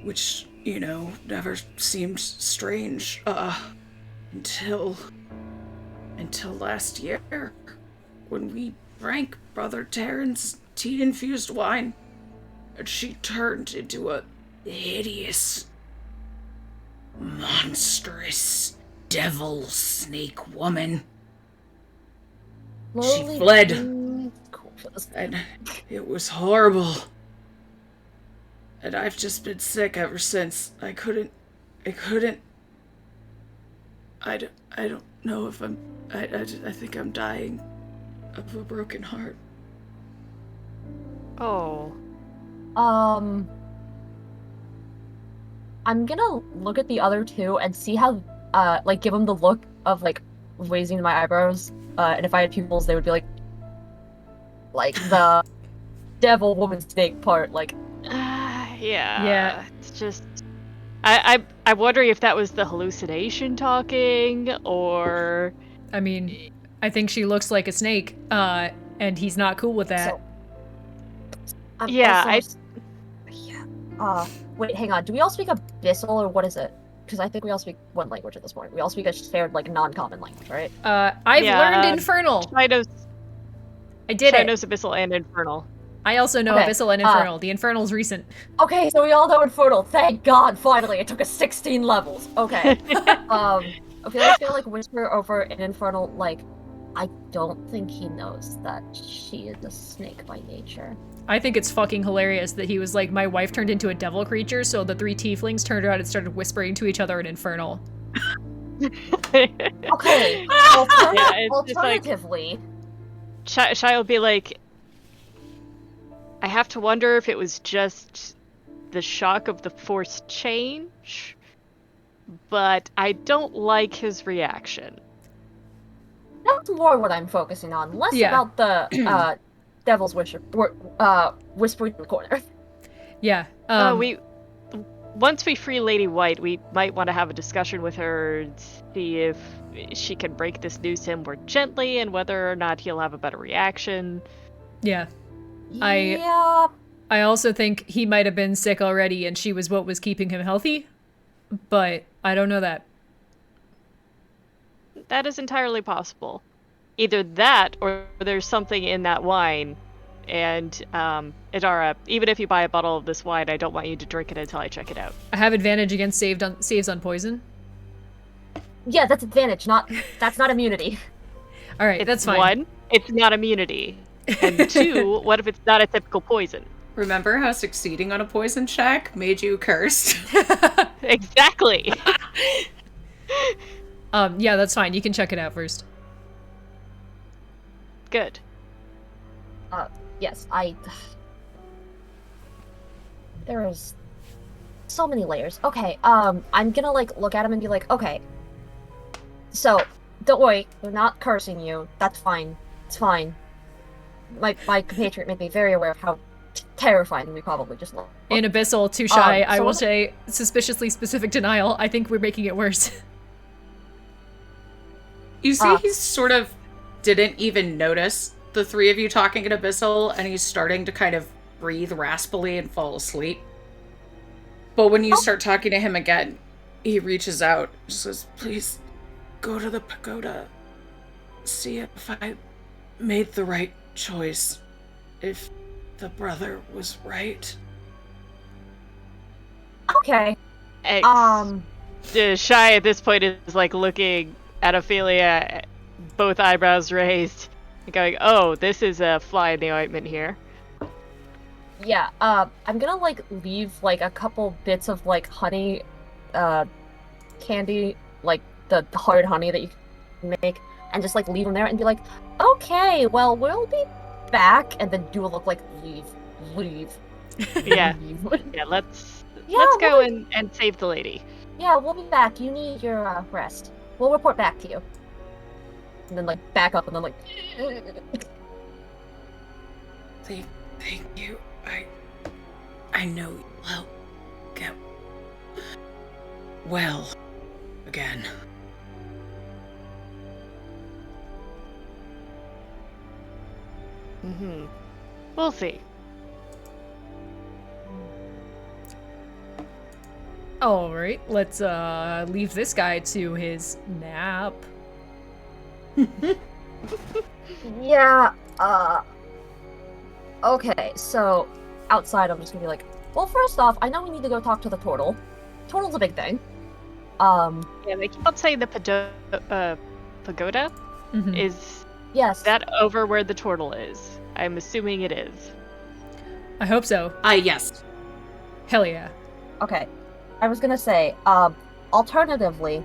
which, you know, never seemed strange, until last year, when we drank Brother Terran's tea-infused wine, and she turned into a hideous, monstrous devil snake woman. She fled, and it was horrible. And I've just been sick ever since. I don't know if I think I'm dying of a broken heart. Oh. I'm gonna look at the other two and see how, like, give them the look of, like, raising my eyebrows, and if I had pupils, they would be like the devil woman snake part, like... Yeah. It's just... I'm wondering if that was the hallucination talking, or... I mean, I think she looks like a snake, and he's not cool with that. So, yeah, wait, hang on. Do we all speak Abyssal, or what is it? Because I think we all speak one language at this point. We all speak a shared, like, non-common language, right? I've learned Infernal. I did it. knows Abyssal and Infernal. I also know Okay, Abyssal and Infernal. The Infernal's recent. Okay, so we all know Infernal. Thank God, finally. It took us 16 levels. Okay. Okay, let's gonna, like, whisper over an Infernal, like, I don't think he knows that she is a snake by nature. I think it's fucking hilarious that he was like, my wife turned into a devil creature, so the three tieflings turned around and started whispering to each other in Infernal. Okay, alternatively... Shai will be like, I have to wonder if it was just the shock of the forced change, but I don't like his reaction. That's more what I'm focusing on, less about the devil's whispering in the corner. Yeah. Once we free Lady White, we might want to have a discussion with her and see if she can break this news to him more gently and whether or not he'll have a better reaction. Yeah. Yeah. I also think he might have been sick already and she was what was keeping him healthy, but I don't know that. That is entirely possible. Either that, or there's something in that wine. And, Idara, even if you buy a bottle of this wine, I don't want you to drink it until I check it out. I have advantage against saves on poison. Yeah, that's advantage, that's not immunity. All right, that's fine. One, it's not immunity. And two, what if it's not a typical poison? Remember how succeeding on a poison check made you cursed? Exactly. Yeah, that's fine. You can check it out first. Good. Yes, there's so many layers. Okay, I'm gonna, like, look at him and be like, okay, so, don't worry, we're not cursing you. That's fine. It's fine. My compatriot made me very aware of how terrifying we probably just look. In Abyssal, too shy, I so will what- say suspiciously specific denial. I think we're making it worse. You see, he sort of didn't even notice the three of you talking in Abyssal, and he's starting to kind of breathe raspily and fall asleep. But when you start talking to him again, he reaches out and says, "Please, go to the pagoda. See if I made the right choice. If the brother was right." Okay, Shy at this point is like looking at Ophelia, both eyebrows raised, and going, "Oh, this is a fly in the ointment here." yeah, I'm gonna, like, leave, like, a couple bits of, like, honey, candy, like, the hard honey that you can make, and just, like, leave them there and be like, okay, well, we'll be back, and then do a look like, leave. Yeah, Leave. yeah. Let's Yeah, go and save the lady. Yeah, we'll be back. You need your rest. We'll report back to you. And then, like, back up and then, like... Thank you. I know you'll get well again. Mm-hmm. We'll see. Alright, let's leave this guy to his nap. Yeah, okay, so outside I'm just gonna be like, well, first off, I know we need to go talk to the turtle. Turtle's a big thing. Yeah, they keep on saying the pagoda Mhm. is Yes. that over where the turtle is. I'm assuming it is. I hope so. Yes. Hell yeah. Okay. I was gonna say, alternatively,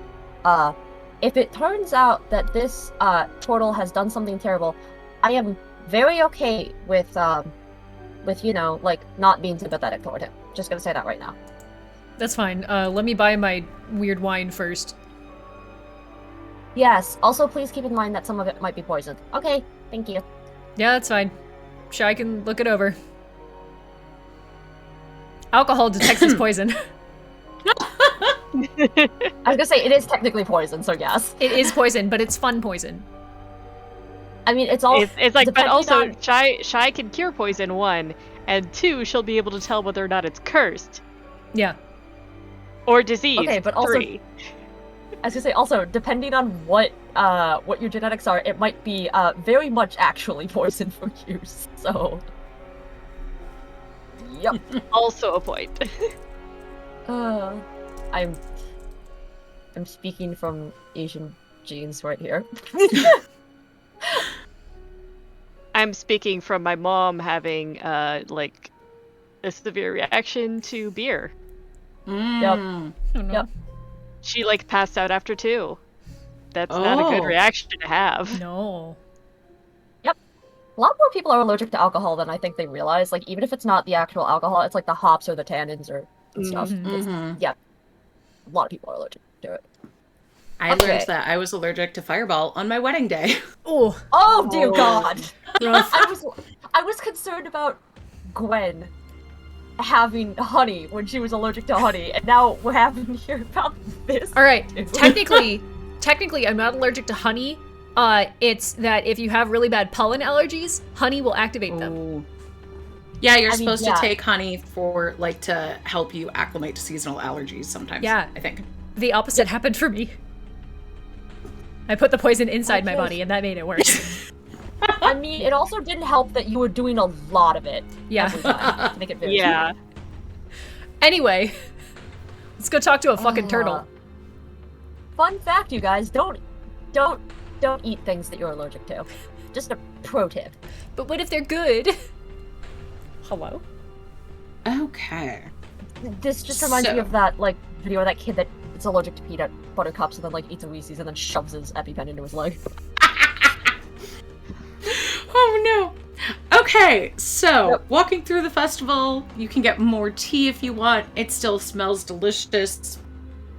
if it turns out that this, turtle has done something terrible, I am very okay with, you know, like, not being sympathetic toward him. Just gonna say that right now. That's fine. Let me buy my weird wine first. Yes, also please keep in mind that some of it might be poisoned. Okay, thank you. Yeah, that's fine. Shy can look it over. Alcohol detects as poison. I was gonna say, it is technically poison, so yes. It is poison, but it's fun poison. I mean, it's all... It's like, but depending also on- Shy can cure poison, 1, and 2, she'll be able to tell whether or not it's cursed Yeah. or diseased. Okay, but also- 3. I was gonna say, also, depending on what your genetics are, it might be, very much actually poison for use, so... Yep. Also a point. I'm speaking from Asian genes right here. I'm speaking from my mom having like a severe reaction to beer. Mm. Oh no. Yep. She like passed out after 2. That's not a good Oh. reaction to have. No. A lot more people are allergic to alcohol than I think they realize. Like, even if it's not the actual alcohol, it's like the hops or the tannins or stuff. Mhm. It's- Mhm. Yeah. A lot of people are allergic to it. I Okay. learned that I was allergic to Fireball on my wedding day. Oh, Oh, dear Oh. God! rough. I was concerned about Gwen having honey when she was allergic to honey, and now we're having to hear about this. All right. Technically, I'm not allergic to honey. It's that if you have really bad pollen allergies, honey will activate them. Ooh. Yeah, you're I mean, supposed yeah. to take honey for, like, to help you acclimate to seasonal allergies sometimes. Yeah. I think. The opposite happened for me. I put the poison inside my Okay. body, and that made it worse. I mean, it also didn't help that you were doing a lot of it Yeah. every time to make it very Yeah. Anyway, let's go talk to a fucking turtle. Fun fact, you guys, don't eat things that you're allergic to. Just a pro tip. But what if they're good? Hello? Okay. This just reminds me So- of that like video of that kid that is allergic to peanut butter cups and then like eats a Reese's and then shoves his EpiPen into his leg. Oh no. Okay, so Yep. walking through the festival, you can get more tea if you want. It still smells delicious.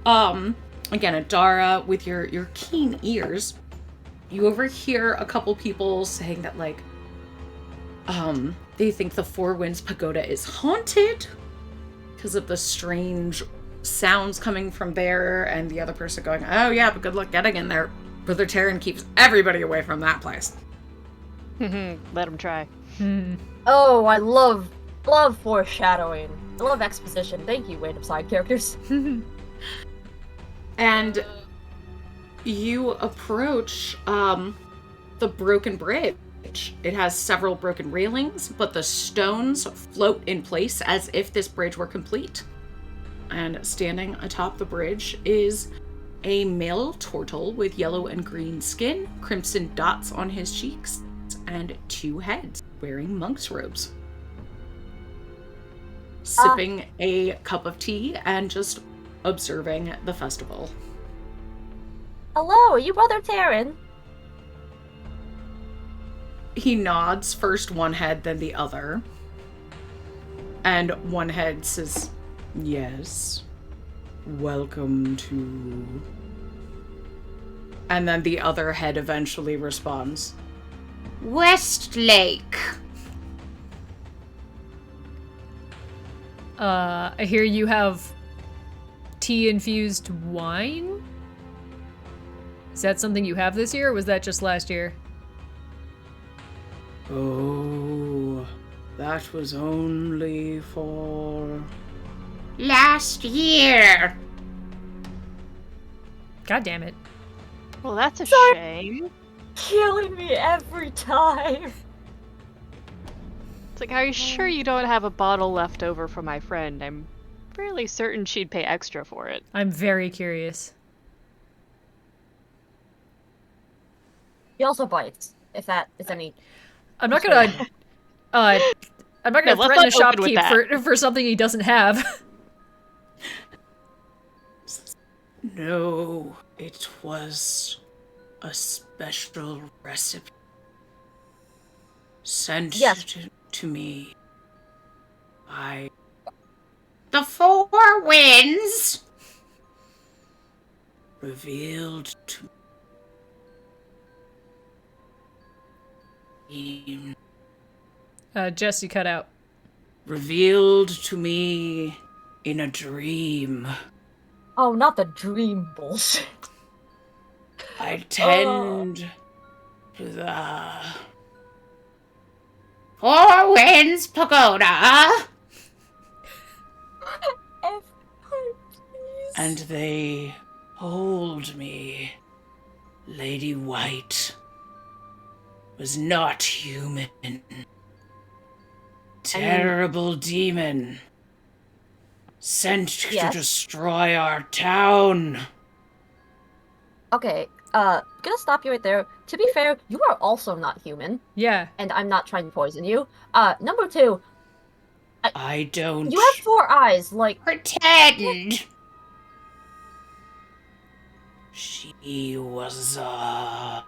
Again, Adara, with your keen ears, you overhear a couple people saying that like they think the Four Winds Pagoda is haunted because of the strange sounds coming from there, and the other person going, "Oh yeah, but good luck getting in there. Brother Terran keeps everybody away from that place." Let him try. Oh, I love foreshadowing. I love exposition. Thank you, random side characters. And you approach the broken bridge. It has several broken railings, but the stones float in place as if this bridge were complete. And standing atop the bridge is a male turtle with yellow and green skin, crimson dots on his cheeks, and 2 heads wearing monk's robes. Sipping a cup of tea and just observing the festival. Hello, are you Brother Terran? He nods, first one head, then the other. And one head says, "Yes. Welcome to..." And then the other head eventually responds, "Westlake." I hear you have tea-infused wine? Is that something you have this year, or was that just last year? Oh, that was only for... Last year. God damn it. Well, that's a shame. Killing me every time. It's like, are you sure you don't have a bottle left over for my friend? I'm fairly certain she'd pay extra for it. I'm very curious. He also bites, if that is any. I'm not gonna I'm not gonna Yeah, let's threaten a not open with shopkeep for something he doesn't have. No, it was a special recipe sent Yes. to me by The Four Winds! revealed to me. Jess, you cut out. Revealed to me in a dream. Oh, not the dream bullshit. I tend to the Four Winds Pagoda! and they hold me. Lady White was not human. Terrible demon. Sent Yes? to destroy our town. Okay, gonna stop you right there. To be fair, you are also not human, Yeah. and I'm not trying to poison you. Number 2, I don't you have 4 eyes, like, Pretend! She was a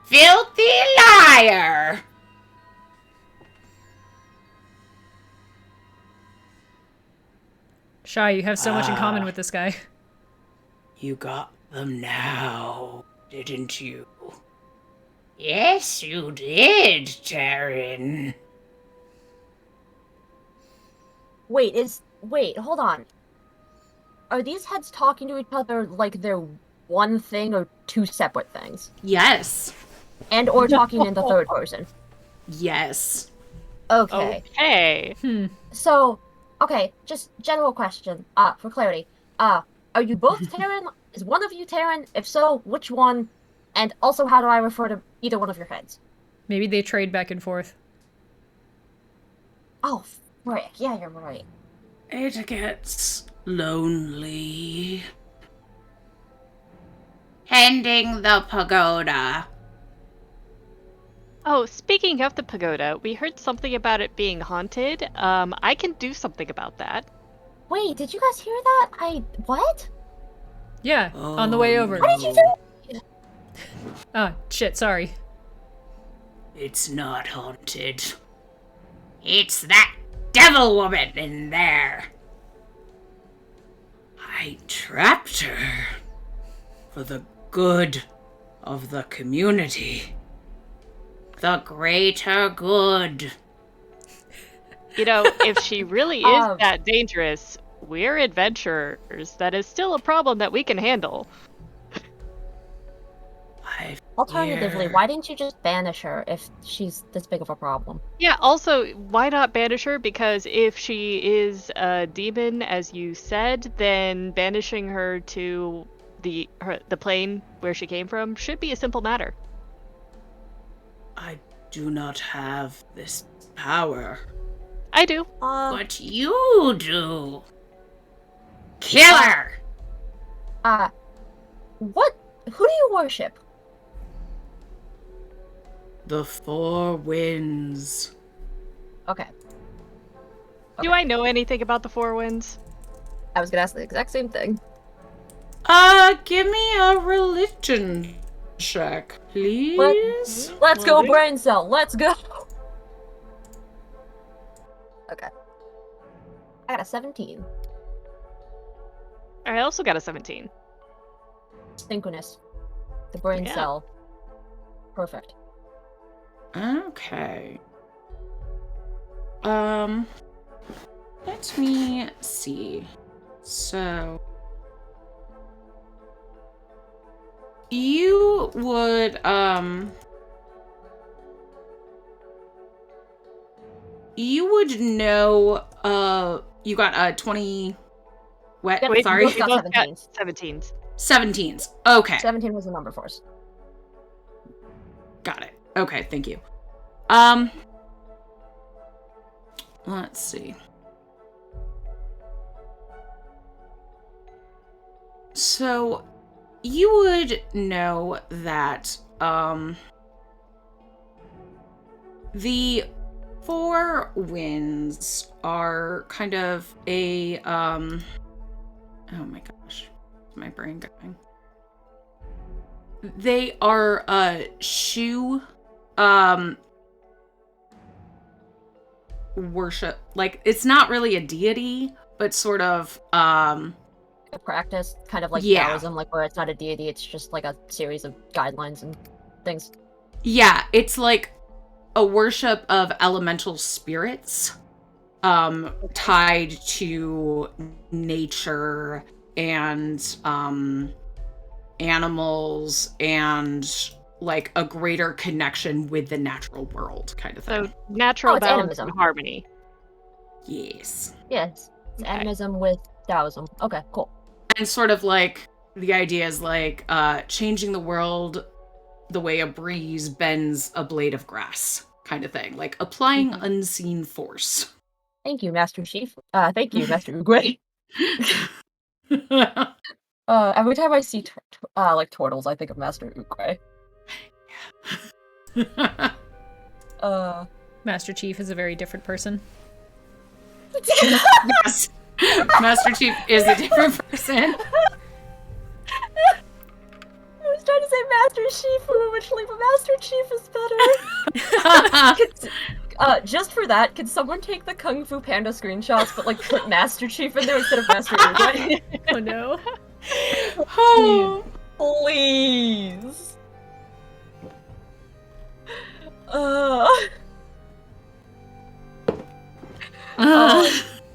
Filthy liar! Shy, you have so much in common with this guy. You got them now, didn't you? Yes, you did, Taryn. wait, hold on. Are these heads talking to each other like they're one thing or 2 separate things? Yes. And or talking in the third person? Yes. Okay. Okay. So, okay, just general question. For clarity. Are you both Terran? Is one of you Terran? If so, which one? And also, how do I refer to either one of your heads? Maybe they trade back and forth. Oh, frick. Yeah, you're right. It gets lonely. Tending the pagoda. Oh, speaking of the pagoda, we heard something about it being haunted. I can do something about that. Wait, did you guys hear that? What? Yeah, on the way over. What did you do? Ah, shit, sorry. It's not haunted. It's that devil woman in there. I trapped her for the good of the community. The greater good. You know, if she really is that dangerous, we're adventurers. That is still a problem that we can handle. Alternatively, why didn't you just banish her if she's this big of a problem? Yeah, also, why not banish her? Because if she is a demon, as you said, then banishing her to the plane where she came from should be a simple matter. I do not have this power. I do. But you do. Kill her! What? Who do you worship? The four winds. Okay. Do I know anything about the Four Winds? I was gonna ask the exact same thing. Give me a religion check, please. Let's go, brain cell. Let's go. Okay. I got a 17. I also got a 17. Synchronous. The brain Yeah. cell. Perfect. Okay. Let me see. So you would know you got a 20 what? Yep, Wait, sorry. we both got 17s. 17s. 17s. Okay. 17 was the number for us. Got it. Okay, thank you. Let's see. So, you would know that, the Four Winds are kind of a, oh my gosh, where's my brain going? They are a shoe, worship. Like, it's not really a deity, but sort of, A practice, kind of like Yeah. Taoism, like where it's not a deity, it's just like a series of guidelines and things. yeah, it's like a worship of elemental spirits, tied to nature and, animals and like a greater connection with the natural world kind of thing. So, natural it's balance animism. and harmony. Yes. Yes. It's Okay. animism with Taoism. Okay, cool. And sort of like the idea is like changing the world the way a breeze bends a blade of grass kind of thing. Like applying unseen force. Thank you, Master Chief. Thank you, Master Uguay. Every time I see like turtles, I think of Master Uguay. Master Chief is a very different person. Yes. Master Chief is a different person. I was trying to say Master Shifu originally, but Master Chief is better. Just for that, can someone take the Kung Fu Panda screenshots, but like put Master Chief in there instead of Master Uguay? Oh no. Oh. Please.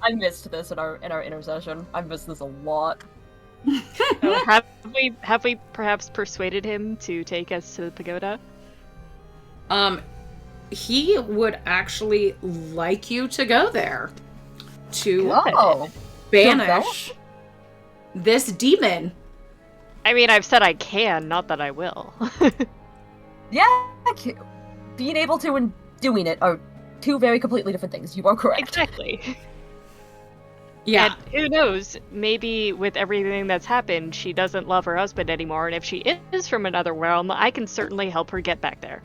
I missed this in our intercession. I missed this a lot. So have we perhaps persuaded him to take us to the pagoda? he would actually like you to go there to Oh. banish this demon. I mean, I've said I can, not that I will. Yeah, being able to and doing it are two very completely different things. You are correct. Exactly. Yeah. And who knows, maybe with everything that's happened, she doesn't love her husband anymore, and if she is from another realm, I can certainly help her get back there.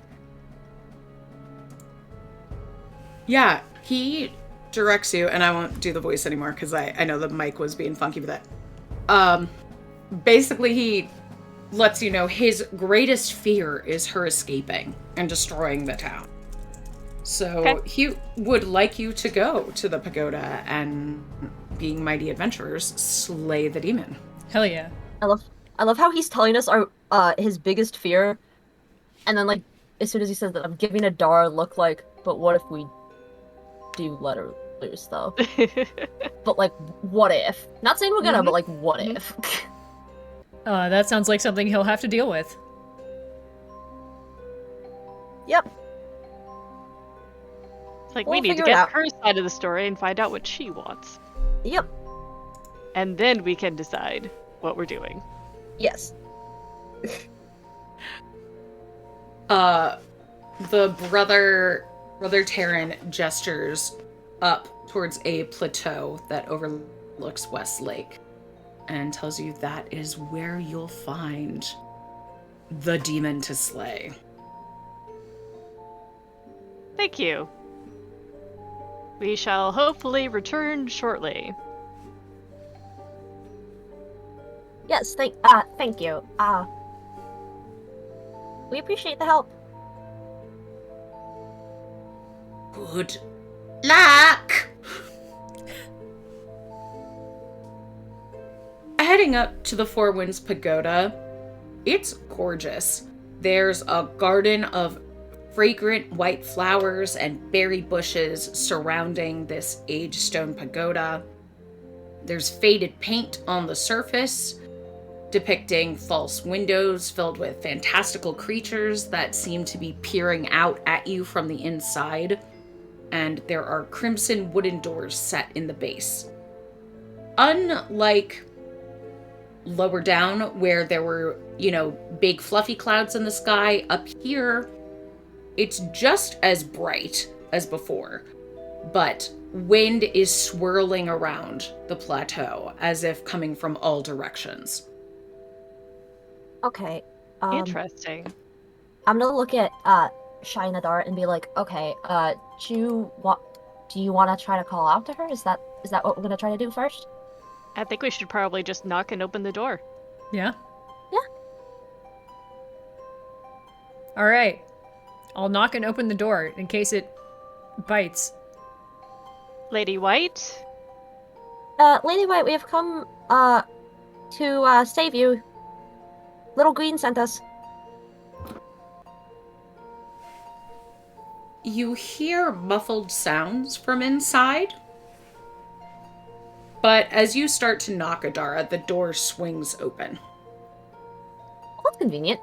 Yeah, he directs you, and I won't do the voice anymore because I know the mic was being funky with that. Basically, he lets you know his greatest fear is her escaping and destroying the town. So Okay. he would like you to go to the pagoda and, being mighty adventurers, slay the demon. Hell yeah. I love how he's telling us his biggest fear, and then like as soon as he says that, I'm giving Adara a look like, but what if we do let her loose though? But like, what if? Not saying we're gonna, but like, what if? That sounds like something he'll have to deal with. Yep. It's like, We'll we need to figure it get out. her side of the story and find out what she wants. Yep. And then we can decide what we're doing. Yes. The brother Terran gestures up towards a plateau that overlooks West Lake and tells you that is where you'll find the demon to slay. Thank you. We shall hopefully return shortly. Yes. Thank you. We appreciate the help. Good luck! Heading up to the Four Winds Pagoda, it's gorgeous. There's a garden of fragrant white flowers and berry bushes surrounding this aged stone pagoda. There's faded paint on the surface, depicting false windows filled with fantastical creatures that seem to be peering out at you from the inside. And there are crimson wooden doors set in the base. Unlike lower down, where there were, big fluffy clouds in the sky, up here, it's just as bright as before, but wind is swirling around the plateau as if coming from all directions. Okay. Interesting. I'm gonna look at Shinadar and be like, okay, do you want to try to call out to her? Is that what we're gonna try to do first? I think we should probably just knock and open the door. Yeah? Yeah. Alright. I'll knock and open the door in case it bites. Lady White? Lady White, we have come to save you. Little Green sent us. You hear muffled sounds from inside, but as you start to knock, Adara, the door swings open. That's convenient.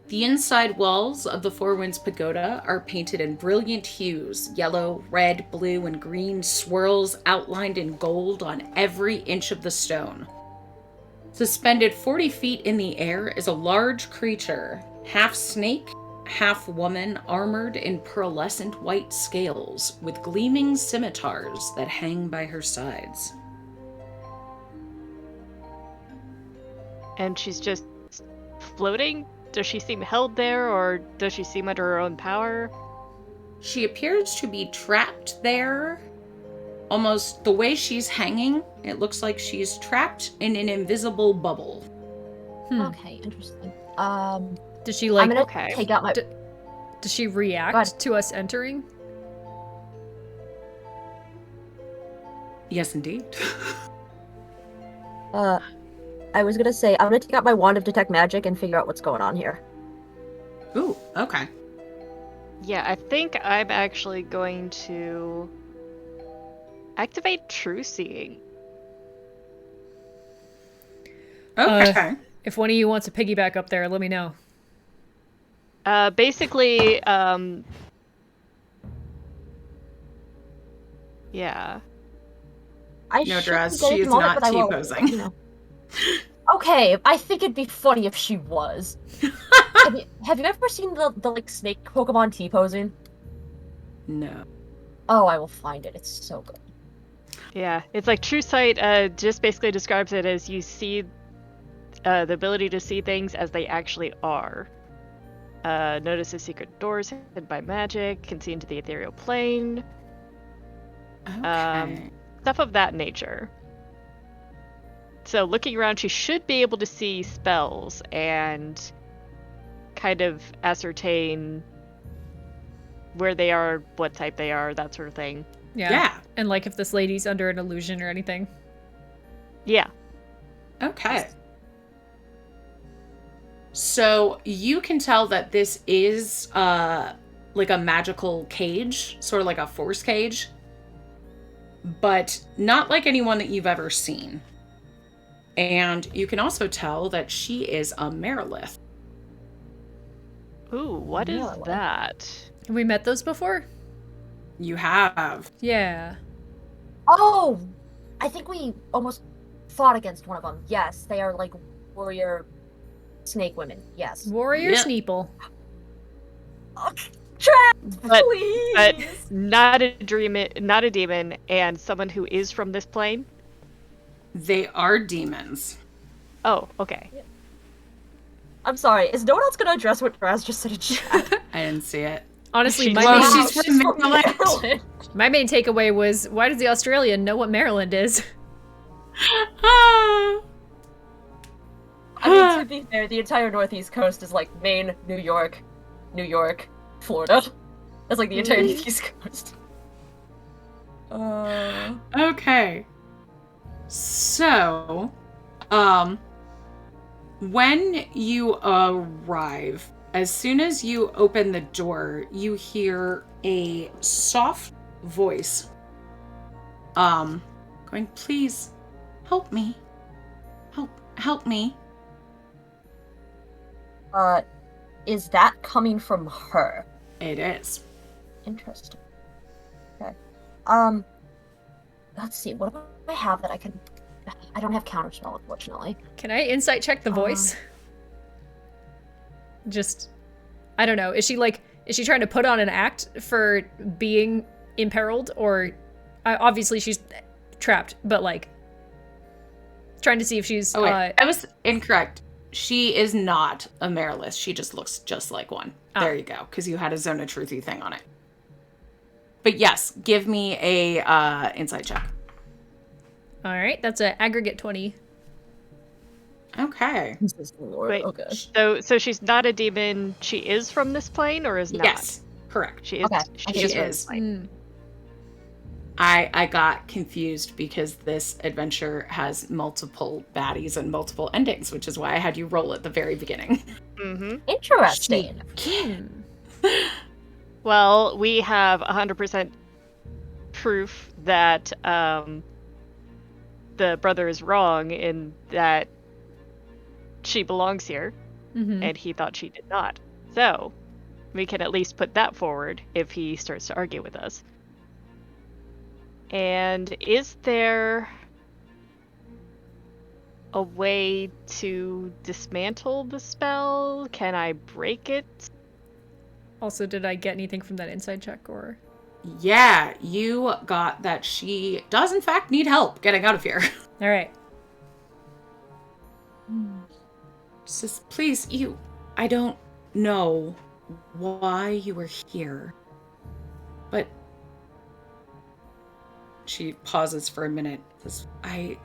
The inside walls of the Four Winds Pagoda are painted in brilliant hues: yellow, red, blue, and green swirls outlined in gold on every inch of the stone. Suspended 40 feet in the air is a large creature, half snake, half woman, armored in pearlescent white scales, with gleaming scimitars that hang by her sides. And she's just floating? Does she seem held there, or does she seem under her own power? She appears to be trapped there. Almost the way she's hanging, it looks like she's trapped in an invisible bubble. Okay, interesting. Does she I'm gonna okay. take out my. Does she Go ahead. react to us entering? Yes, indeed. I was gonna say I'm gonna take out my wand of detect magic and figure out what's going on here. Ooh, okay. Yeah, I think I'm actually going to activate True Seeing. Okay. If one of you wants to piggyback up there, let me know. Basically, yeah. I No, shouldn't Draz, get she it is moment, not but I will, T-posing. you know. Okay, I think it'd be funny if she was. Have you ever seen the like snake Pokemon T-posing? No. Oh, I will find it. It's so good. Yeah, it's like True Sight just basically describes it as you see the ability to see things as they actually are. Notices secret doors hid by magic, can see into the ethereal plane, Okay. stuff of that nature. So looking around, she should be able to see spells and kind of ascertain where they are, what type they are, that sort of thing. Yeah. And like if this lady's under an illusion or anything. Yeah. Okay. So you can tell that this is like a magical cage, sort of like a force cage, but not like anyone that you've ever seen. And you can also tell that she is a Merilith. Ooh, what is Really? that? Have we met those before? You have. Yeah. Oh, I think we almost fought against one of them. Yes, they are like warrior snake women. Yes. Warrior Yep. Sneeple. But Please. not a demon, and someone who is from this plane. They are demons. Oh, okay. I'm sorry. Is no one else gonna address what Raz just said in chat? I didn't see it. Honestly, She's- my Well, main, she's from Maryland. Maryland. my main takeaway was, why does the Australian know what Maryland is? Ah. I mean, to be fair, the entire Northeast coast is like Maine, New York, Florida. That's like the entire Northeast coast. Okay. So, when you arrive, as soon as you open the door, you hear a soft voice, going, "Please, help me. Help me." Is that coming from her? It is. Interesting. Okay. Let's see. What do I have that I can? I don't have counterspell, unfortunately. Can I insight check the voice? Just, I don't know. Is she trying to put on an act for being imperiled, or obviously she's trapped, but like trying to see if she's. Oh wait, I was incorrect. She is not a Merilith. She just looks just like one. There you go, because you had a Zone of Truthy thing on it. But yes, give me a insight check. All right, that's an aggregate 20. Okay. Jesus Lord. Wait, Okay. so she's not a demon. She is from this plane, or is not? Yes, correct. She is. Okay, She okay, is. she from is. this plane. I got confused because this adventure has multiple baddies and multiple endings, which is why I had you roll at the very beginning. Mm-hmm. Interesting. Well, we have 100% proof that the brother is wrong in that she belongs here, and he thought she did not. So, we can at least put that forward if he starts to argue with us. And is there a way to dismantle the spell? Can I break it? Also, did I get anything from that inside check, or? Yeah, you got that she does in fact need help getting out of here. All right. Says, please, I don't know why you were here, but she pauses for a minute. Says, I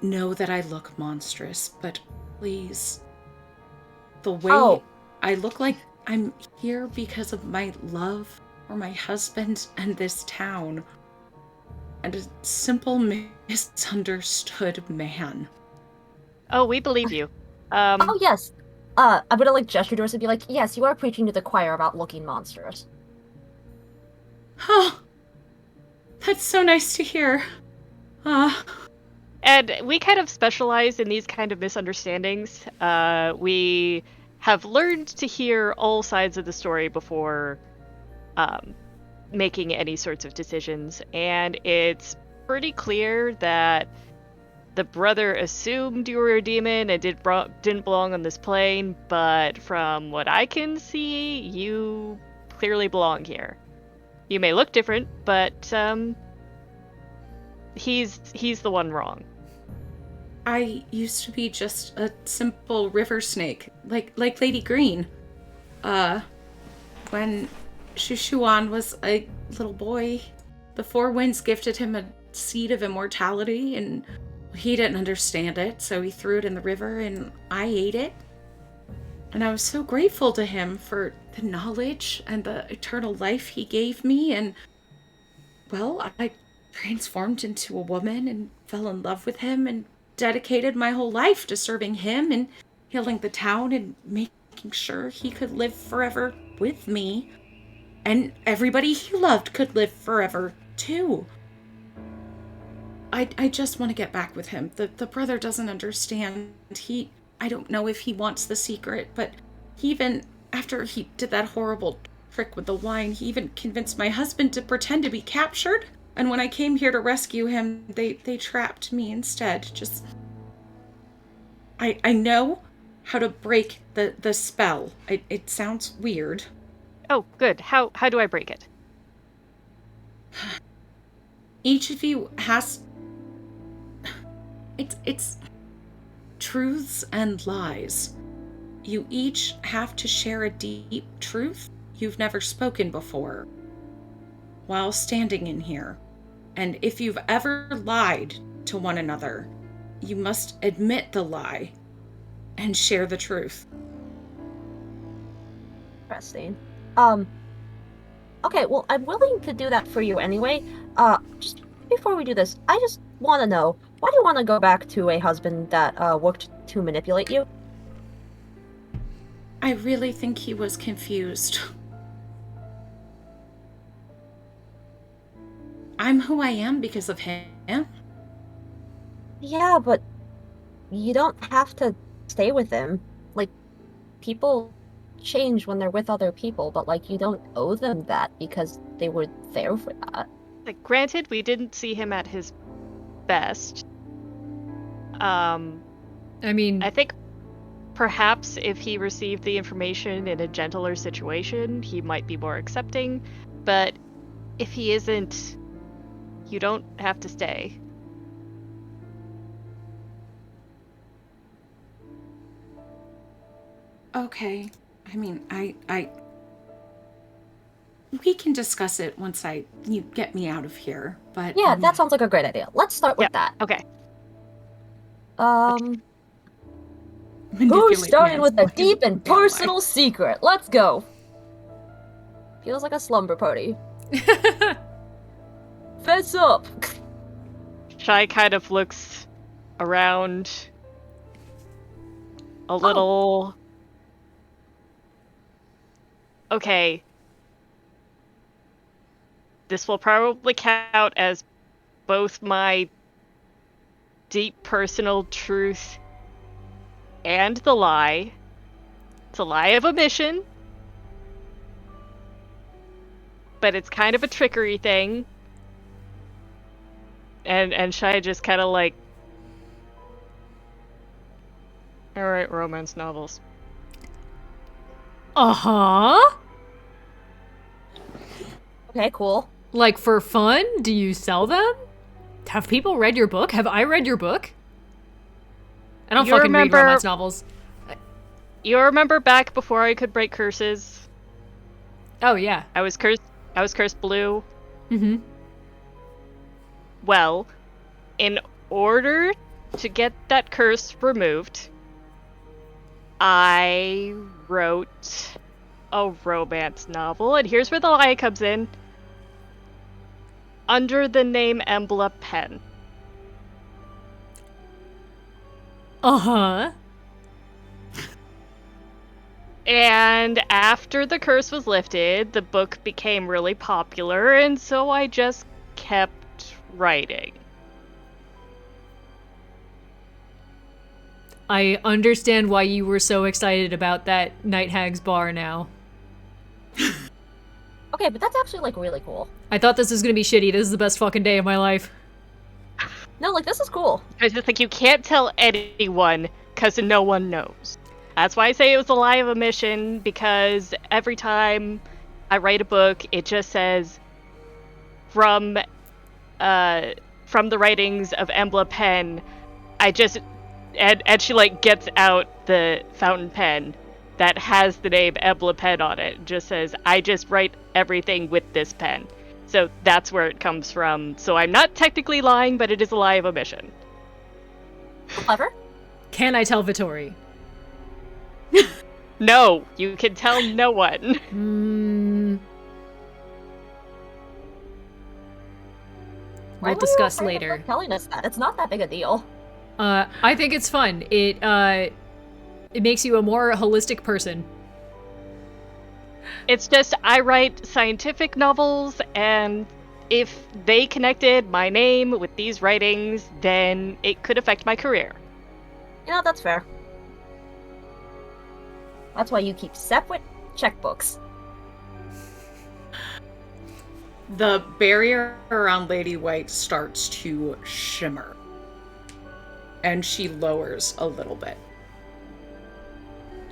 know that I look monstrous, but please, the way I look like I'm here because of my love for my husband and this town, and a simple misunderstood man. Oh, we believe you. Oh yes. I'm gonna like gesture to us and be like, yes, you are preaching to the choir about looking monstrous. Oh, that's so nice to hear. And we kind of specialize in these kind of misunderstandings. We have learned to hear all sides of the story before making any sorts of decisions, and it's pretty clear that the brother assumed you were a demon and didn't belong on this plane, but from what I can see, you clearly belong here. You may look different, but he's the one wrong. I used to be just a simple river snake, like Lady Green. When Shushuan was a little boy, the Four Winds gifted him a seed of immortality, and he didn't understand it, so he threw it in the river, and I ate it. And I was so grateful to him for the knowledge and the eternal life he gave me, and, well, I transformed into a woman and fell in love with him and dedicated my whole life to serving him and healing the town and making sure he could live forever with me. And everybody he loved could live forever, too. I just want to get back with him. The brother doesn't understand. I don't know if he wants the secret, but after he did that horrible trick with the wine, he even convinced my husband to pretend to be captured. And when I came here to rescue him, they trapped me instead. I know how to break the spell. It sounds weird. Oh, good. How do I break it? Each of you has... It's truths and lies. You each have to share a deep truth you've never spoken before while standing in here. And if you've ever lied to one another, you must admit the lie and share the truth. Interesting. Okay, well, I'm willing to do that for you anyway. Just before we do this, I just want to know, why do you want to go back to a husband that worked to manipulate you? I really think he was confused. I'm who I am because of him. Yeah, but you don't have to stay with him. Like, people change when they're with other people, but, like, you don't owe them that because they were there for that. Like, granted, we didn't see him at his best. I mean, I think perhaps if he received the information in a gentler situation, he might be more accepting, but if he isn't, you don't have to stay. Okay. I mean, we can discuss it once you get me out of here, but... Yeah, that sounds like a great idea. Let's start with that. Okay. Who's starting with a deep and personal secret? Let's go. Feels like a slumber party. Fess up. Shy kind of looks around a little. Okay. This will probably count as both my deep personal truth and the lie. It's a lie of omission. But it's kind of a trickery thing. And Shai just kind of like... Alright, romance novels. Uh-huh. Okay, cool. Like, for fun? Do you sell them? Have people read your book? Have I read your book? I don't fucking read romance novels. You remember back before I could break curses? Oh, yeah. I was cursed blue. Mm-hmm. Well, in order to get that curse removed, I wrote a romance novel, and here's where the lie comes in. Under the name Embla Pen. Uh-huh. And after the curse was lifted, the book became really popular, and so I just kept writing. I understand why you were so excited about that Night Hag's bar now. Okay, but that's actually, like, really cool. I thought this was gonna be shitty. This is the best fucking day of my life. No, like, this is cool. I just think you can't tell anyone because no one knows. That's why I say it was a lie of omission, because every time I write a book, it just says from the writings of Embla Pen. And she like gets out the fountain pen that has the name Embla Pen on it. It just says, I just write everything with this pen. So that's where it comes from. So I'm not technically lying, but it is a lie of omission. Clever. Can I tell Vittori? No, you can tell no one. We'll discuss later. Telling us that it's not that big a deal. I think it's fun. It makes you a more holistic person. It's just I write scientific novels, and if they connected my name with these writings, then it could affect my career. You know, that's fair. That's why you keep separate checkbooks. The barrier around Lady White starts to shimmer. And she lowers a little bit.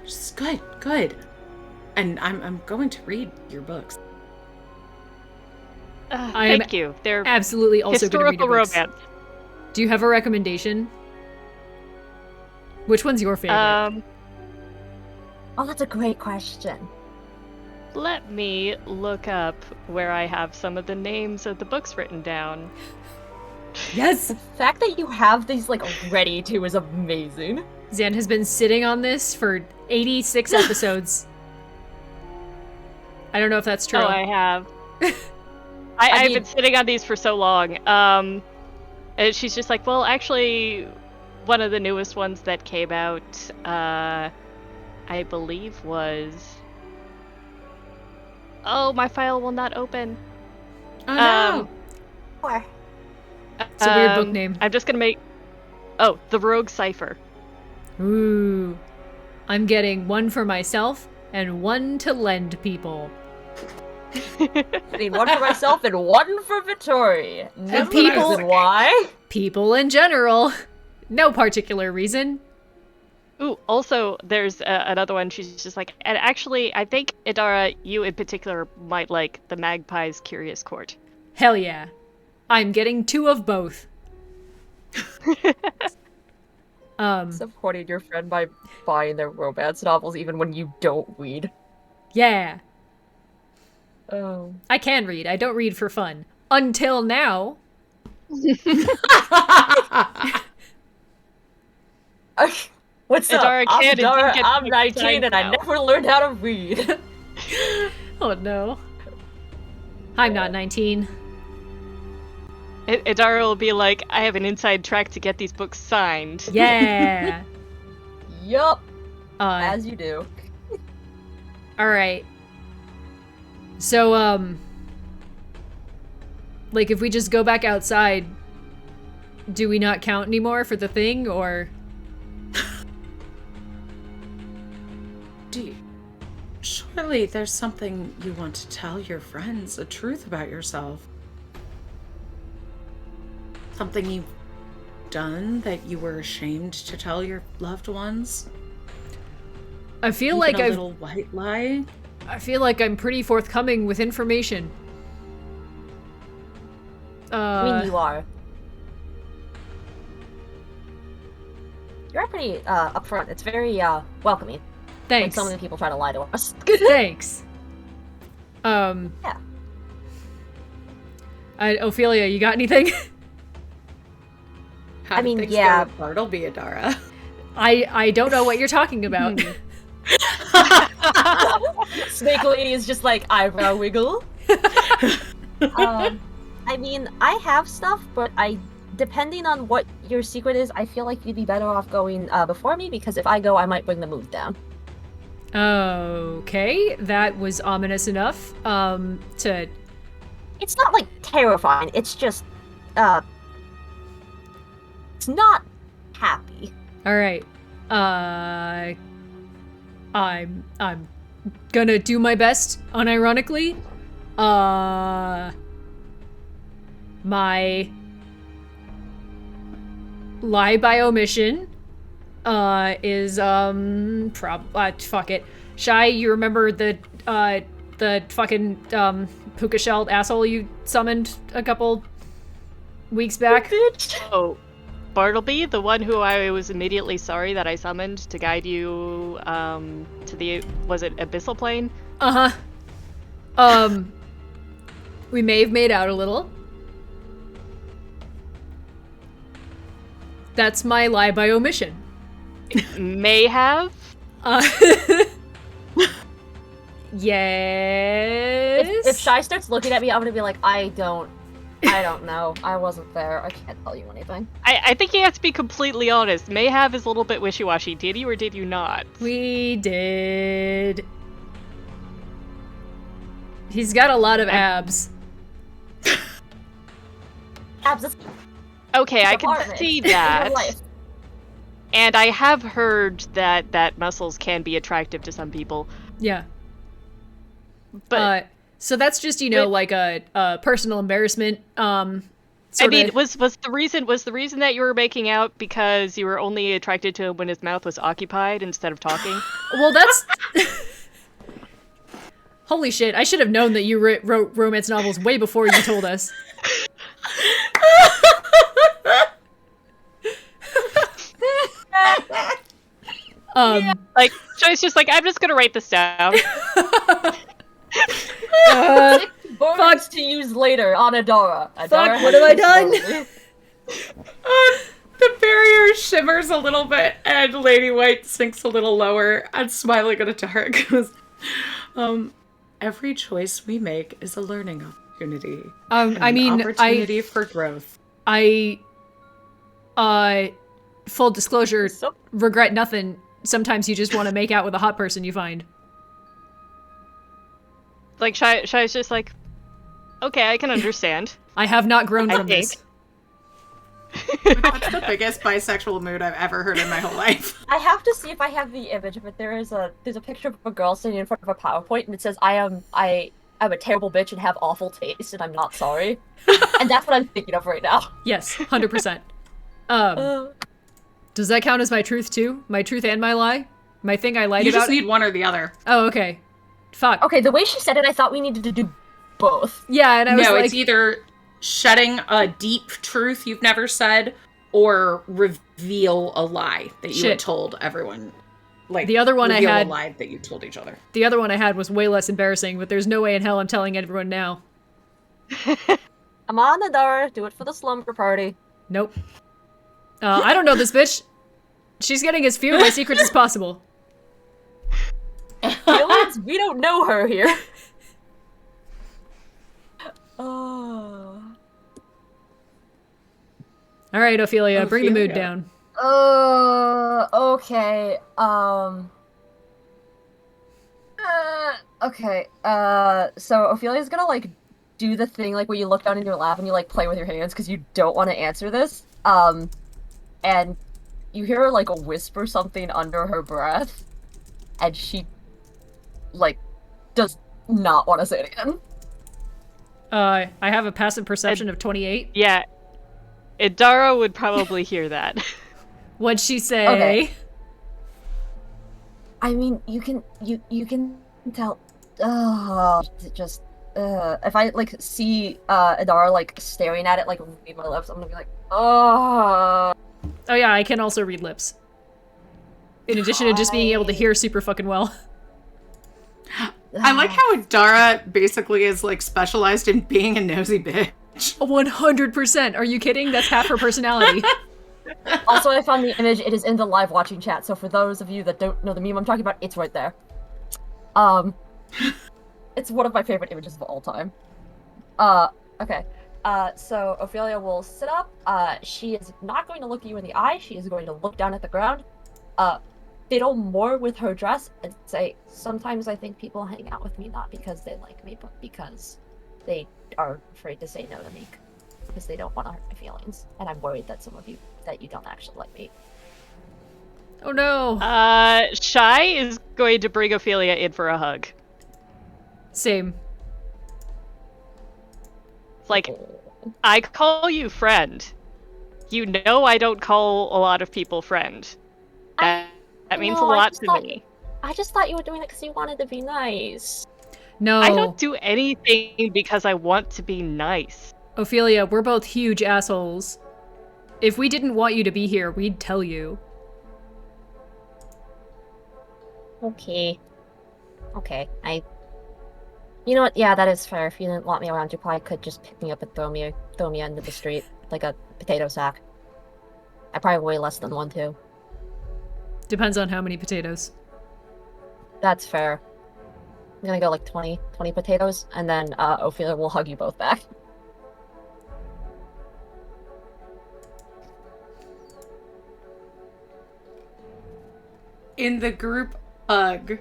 Just good. And I'm going to read your books. Thank you. They're Absolutely also going to read historical your books. romance. Do you have a recommendation? Which one's your favorite? Oh, that's a great question. Let me look up where I have some of the names of the books written down. Yes! The fact that you have these, like, ready to is amazing. Zan has been sitting on this for 86 episodes. I don't know if that's true. Oh, I have. I've been sitting on these for so long. And she's just like, well, actually, one of the newest ones that came out, I believe was... Oh, my file will not open. Oh no! Or It's a weird book name. I'm just gonna make... Oh, The Rogue Cipher. Ooh. I'm getting one for myself and one to lend people. I need one for myself and one for Vittori. No people- reason why. People in general. No particular reason. Ooh, also, there's another one. She's just like, and actually, I think, Idara, you in particular might like The Magpie's Curious Court. Hell yeah. I'm getting 2 of both. Supporting your friend by buying their romance novels even when you don't read. Yeah. Oh. I can read. I don't read for fun. Until now. What's up? Idara I'm can and Idara, did get I'm big 19 signs and I now. never learned how to read. Oh no. I'm not 19. Idara will be like, I have an inside track to get these books signed. Yeah. Yup. uh, As you do. Alright. So, like, if we just go back outside, do we not count anymore for the thing, or? Surely there's something you want to tell your friends, a truth about yourself. Something you've done that you were ashamed to tell your loved ones? I feel Even like a little white lie? I feel like I'm pretty forthcoming with information. I mean, you are. You're pretty upfront. It's very welcoming. When Thanks. so many people try to lie to us. Thanks. Yeah. Ophelia, you got anything? How I did mean, things yeah. go with Bartleby, Adara? I don't know what you're talking about. Snake Lady is just like eyebrow wiggle. I mean, I have stuff, but depending on what your secret is, I feel like you'd be better off going before me, because if I go, I might bring the mood down. Okay, that was ominous enough. To It's not like terrifying. It's just, it's not happy. all right. I'm gonna do my best, unironically. My lie by omission is fuck it. Shy, you remember the fucking puka shelled asshole you summoned a couple weeks back? Oh, Bartleby, the one who I was immediately sorry that I summoned to guide you to the, was it Abyssal Plane? We may have made out a little. That's my lie by omission. May have. Yes. If Shy starts looking at me, I'm gonna be like, I don't know. I wasn't there. I can't tell you anything. I think you have to be completely honest. May have is a little bit wishy-washy. Did you or did you not? We did. He's got a lot of abs. Abs is Okay, I part of can it. see It's your that. life. And I have heard that muscles can be attractive to some people. Yeah. But So that's just, you know, But- like a personal embarrassment. I mean, was the reason that you were making out because you were only attracted to him when his mouth was occupied instead of talking? Well, that's. Holy shit! I should have known that you wrote romance novels way before you told us. Like, Joy's just like, I'm just gonna write this down. Bonus to use later on Adara. Fuck, what have I done? The barrier shimmers a little bit, and Lady White sinks a little lower, and smiling at Atara goes, every choice we make is a learning opportunity. I mean, opportunity for growth. Full disclosure, So- regret nothing. Sometimes you just want to make out with a hot person you find. Like, Shai's just like, okay, I can understand. I have not grown I from this. That's the biggest bisexual mood I've ever heard in my whole life. I have to see if I have the image, but there's a picture of a girl sitting in front of a PowerPoint, and it says, I'm a terrible bitch and have awful taste, and I'm not sorry. And that's what I'm thinking of right now. Yes, 100%. Does that count as my truth too? My truth and my lie? My thing I lied You about? just need one or the other. Oh, okay. Fuck. Okay, the way she said it, I thought we needed to do both. Yeah, and I was No, like, it's either shedding a deep truth you've never said, or reveal a lie that you Shit. had told everyone. Like, The other one I reveal had- a lie that you told each other. the other one I had was way less embarrassing, but there's no way in hell I'm telling everyone now. I'm on Adara, do it for the slumber party. Nope. I don't know this bitch. She's getting as few of my secrets as possible. Feelings? We don't know her here. Oh. All right, Ophelia, bring the mood Ophelia. down. Okay. Okay. So Ophelia's gonna like do the thing like where you look down in your lap and you like play with your hands because you don't want to answer this. And you hear her like whisper something under her breath, and she like does not want to say it again. I have a passive perception of 28. Yeah, Idara would probably hear that. What'd she say? Okay. I mean, you can tell. Just if I like see Adara like staring at it, like read my lips, I'm gonna be like, oh. Oh yeah, I can also read lips. In addition to just being able to hear super fucking well. I like how Adara basically is like specialized in being a nosy bitch. 100%. Are you kidding? That's half her personality. Also, I found the image. It is in the live watching chat. So for those of you that don't know the meme I'm talking about, it's right there. It's one of my favorite images of all time. Okay. So Ophelia will sit up. She is not going to look you in the eye. She is going to look down at the ground. Fiddle more with her dress and say, sometimes I think people hang out with me not because they like me, but because they are afraid to say no to me. Because they don't want to hurt my feelings. And I'm worried that some of you, that you don't actually like me. Oh no. Shy is going to bring Ophelia in for a hug. Same. It's like, I call you friend. You know I don't call a lot of people friend. That means a lot to me. I just thought you were doing it because you wanted to be nice. No. I don't do anything because I want to be nice. Ophelia, we're both huge assholes. If we didn't want you to be here, we'd tell you. Okay. Okay, You know what? Yeah, that is fair. If you didn't want me around, you probably could just pick me up and throw me into the street like a potato sack. I probably weigh less than one too. Depends on how many potatoes. That's fair. I'm gonna go like 20 potatoes, and then Ophelia will hug you both back. In the group hug,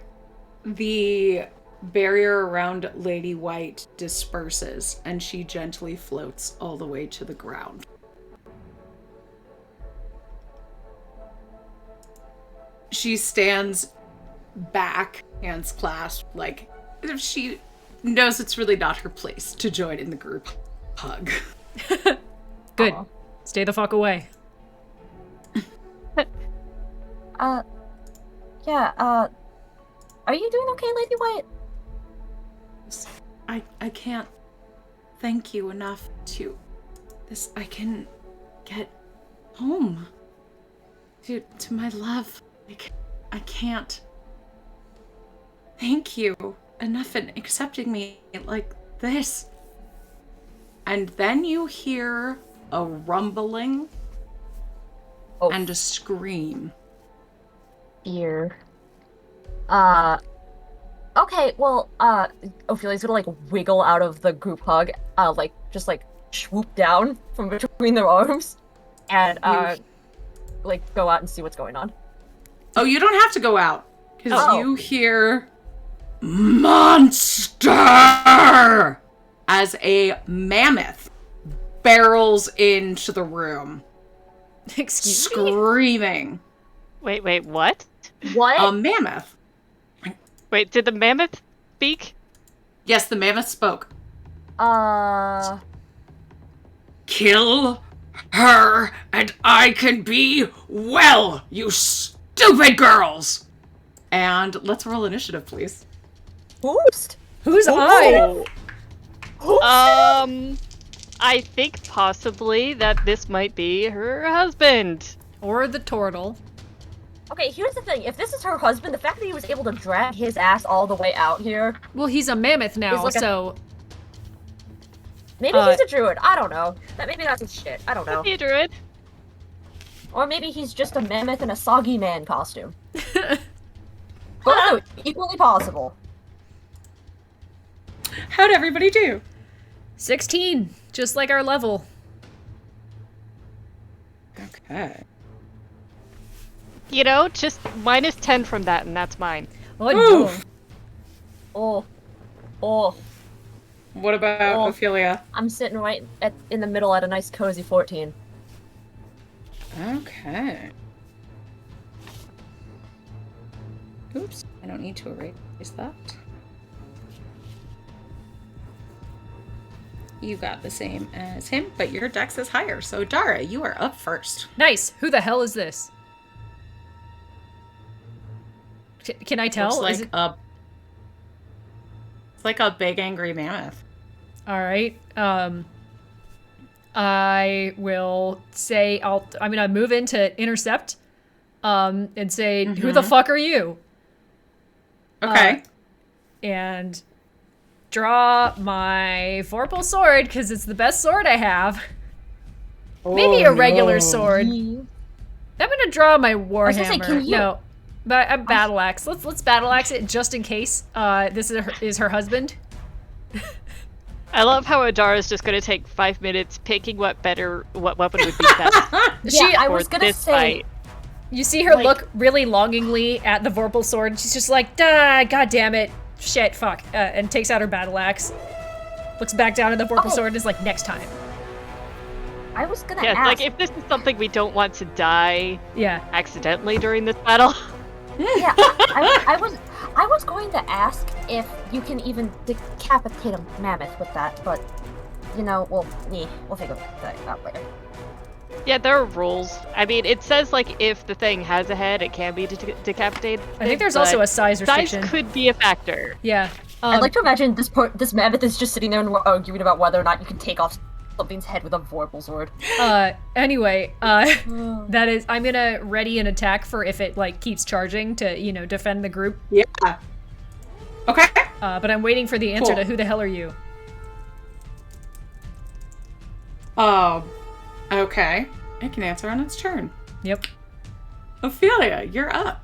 the barrier around Lady White disperses, and she gently floats all the way to the ground. She stands back, hands clasped, like if she knows it's really not her place to join in the group hug. Good. Stay the fuck away. Yeah, are you doing okay, Lady White? I can't thank you enough to this. I can get home to my love. I can't thank you enough in accepting me like this. And then you hear a rumbling and a scream. Ear. Okay, well, Ophelia's gonna, like, wiggle out of the group hug, just swoop down from between their arms, and, go out and see what's going on. Oh, you don't have to go out, because you hear monster as a mammoth barrels into the room. Excuse me? Screaming. Wait, what? What? A mammoth. Wait, did the mammoth speak? Yes, the mammoth spoke. Kill her and I can be well, you stupid girls! And let's roll initiative, please. Who's I? I think possibly that this might be her husband. Or the turtle. Okay, here's the thing. If this is her husband, the fact that he was able to drag his ass all the way out here... Well, he's a mammoth now, like so... Maybe he's a druid. I don't know. Maybe that's his shit. I don't know. Could be a druid. Or maybe he's just a mammoth in a soggy man costume. Both equally possible. How'd everybody do? 16, just like our level. Okay. You know, just minus 10 from that, and that's mine. Oh, no. Oh. What about Ophelia? I'm sitting right in the middle at a nice cozy 14. Okay. Oops, I don't need to erase that. You got the same as him, but your dex is higher. So Dara, you are up first. Nice. Who the hell is this? Can I tell? Looks like it's like a big angry mammoth. All right. I will say I'm gonna move in to intercept, and say, "Who the fuck are you?" Okay. And draw my vorpal sword because it's the best sword I have. Maybe a regular sword. I'm gonna draw my warhammer. No, but a battle axe. Let's battle axe it just in case. This is her husband. I love how Adara's just gonna take 5 minutes picking what weapon would be best. I was gonna say. Fight. You see her look really longingly at the vorpal sword, and she's just like, God damn it, shit, fuck, and takes out her battle axe. Looks back down at the vorpal sword and is like, next time. I was gonna Yeah, ask. like if this is something we don't want to die Yeah. accidentally during this battle. Yeah, I was going to ask if you can even decapitate a mammoth with that, but we'll figure that out later. Yeah, there are rules. I mean, it says like if the thing has a head, it can be decapitated. I think there's also a size restriction. Size could be a factor. Yeah. I'd like to imagine this mammoth is just sitting there and arguing about whether or not you can take off something's head with a vorpal sword. Anyway, that is, I'm gonna ready an attack for if it, like, keeps charging to, defend the group. Yeah. Okay. But I'm waiting for the answer Cool. to who the hell are you? Okay. It can answer on its turn. Yep. Ophelia, you're up.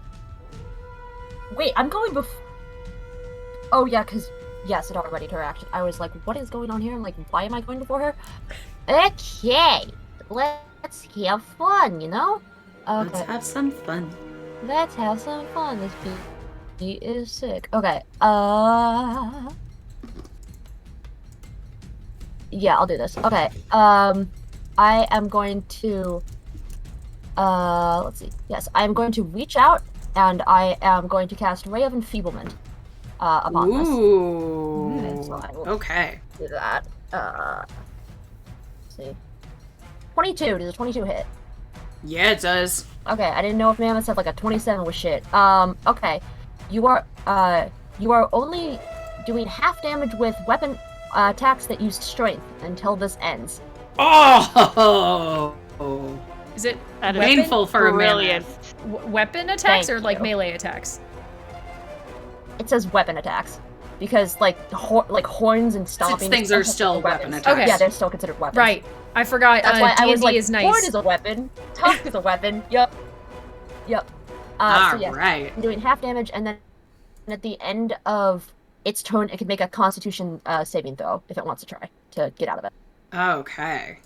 Wait, I'm going Oh yeah, because yes, it already her action. I was like, what is going on here? I'm like, why am I going before her? Okay, let's have fun, Okay. Let's have some fun. Let's have some fun. This beat is sick. Okay. Yeah, I'll do this. Okay. I am going to. Let's see. Yes, I am going to reach out, and I am going to cast Ray of Enfeeblement upon this. Ooh. Okay, so I will Okay. do that. Let's see. 22. Does a 22 hit? Yeah, it does. Okay, I didn't know if Mammoth said like a 27 was shit. Okay. You are only doing half damage with weapon attacks that use strength until this ends. Oh! Is it That is weapon, Painful for a brilliant. mammoth. weapon attacks Thank or, like, you. melee attacks? It says weapon attacks. Because, like, horns and stomping... Since things and are stuff still are weapon weapons. attacks. Okay. Yeah, they're still considered weapons. Right. I forgot. That's why I was D&D like, is nice. sword is a weapon, tusk is a weapon, yep. So yes, Alright. I'm doing half damage, and then at the end of its turn, it can make a Constitution saving throw if it wants to try to get out of it. Okay.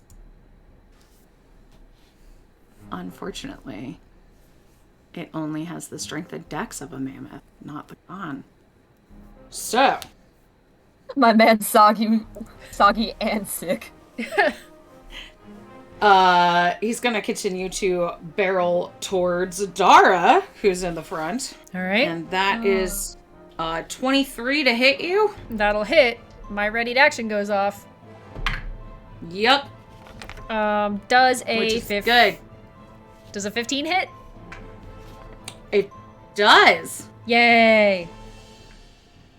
Unfortunately, it only has the strength and dex of a mammoth, not the con. So, My man soggy and sick. he's gonna continue to barrel towards Dara, who's in the front. All right. And that is 23 to hit you. That'll hit. My readied action goes off. Yep. Does a Which is good. Does a 15 hit? It does. Yay!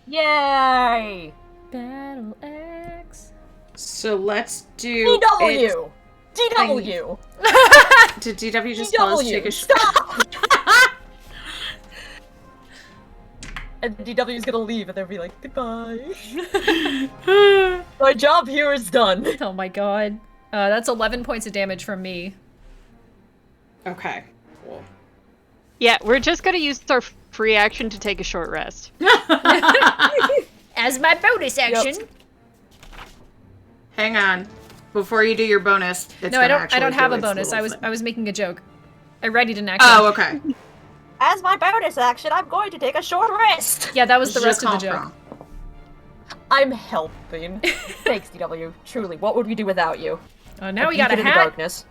Yay! Battle axe. So let's do DW! DW! Did DW just pause? Take a Stop! And DW's gonna leave and they'll be like, goodbye. My job here is done. Oh my god. That's 11 points of damage from me. Okay. Cool. Yeah, we're just gonna use our free action to take a short rest. As my bonus action. Hang on. Before you do your bonus, it's No, I gonna don't. I actually don't have do a its bonus. little I thing. was making a joke. I readied an action. Oh, okay. As my bonus action, I'm going to take a short rest. Yeah, that was the Je rest of the joke. comprends. I'm helping. Thanks, DW. Truly, what would we do without you? Now we Beacon got a in the hat. darkness.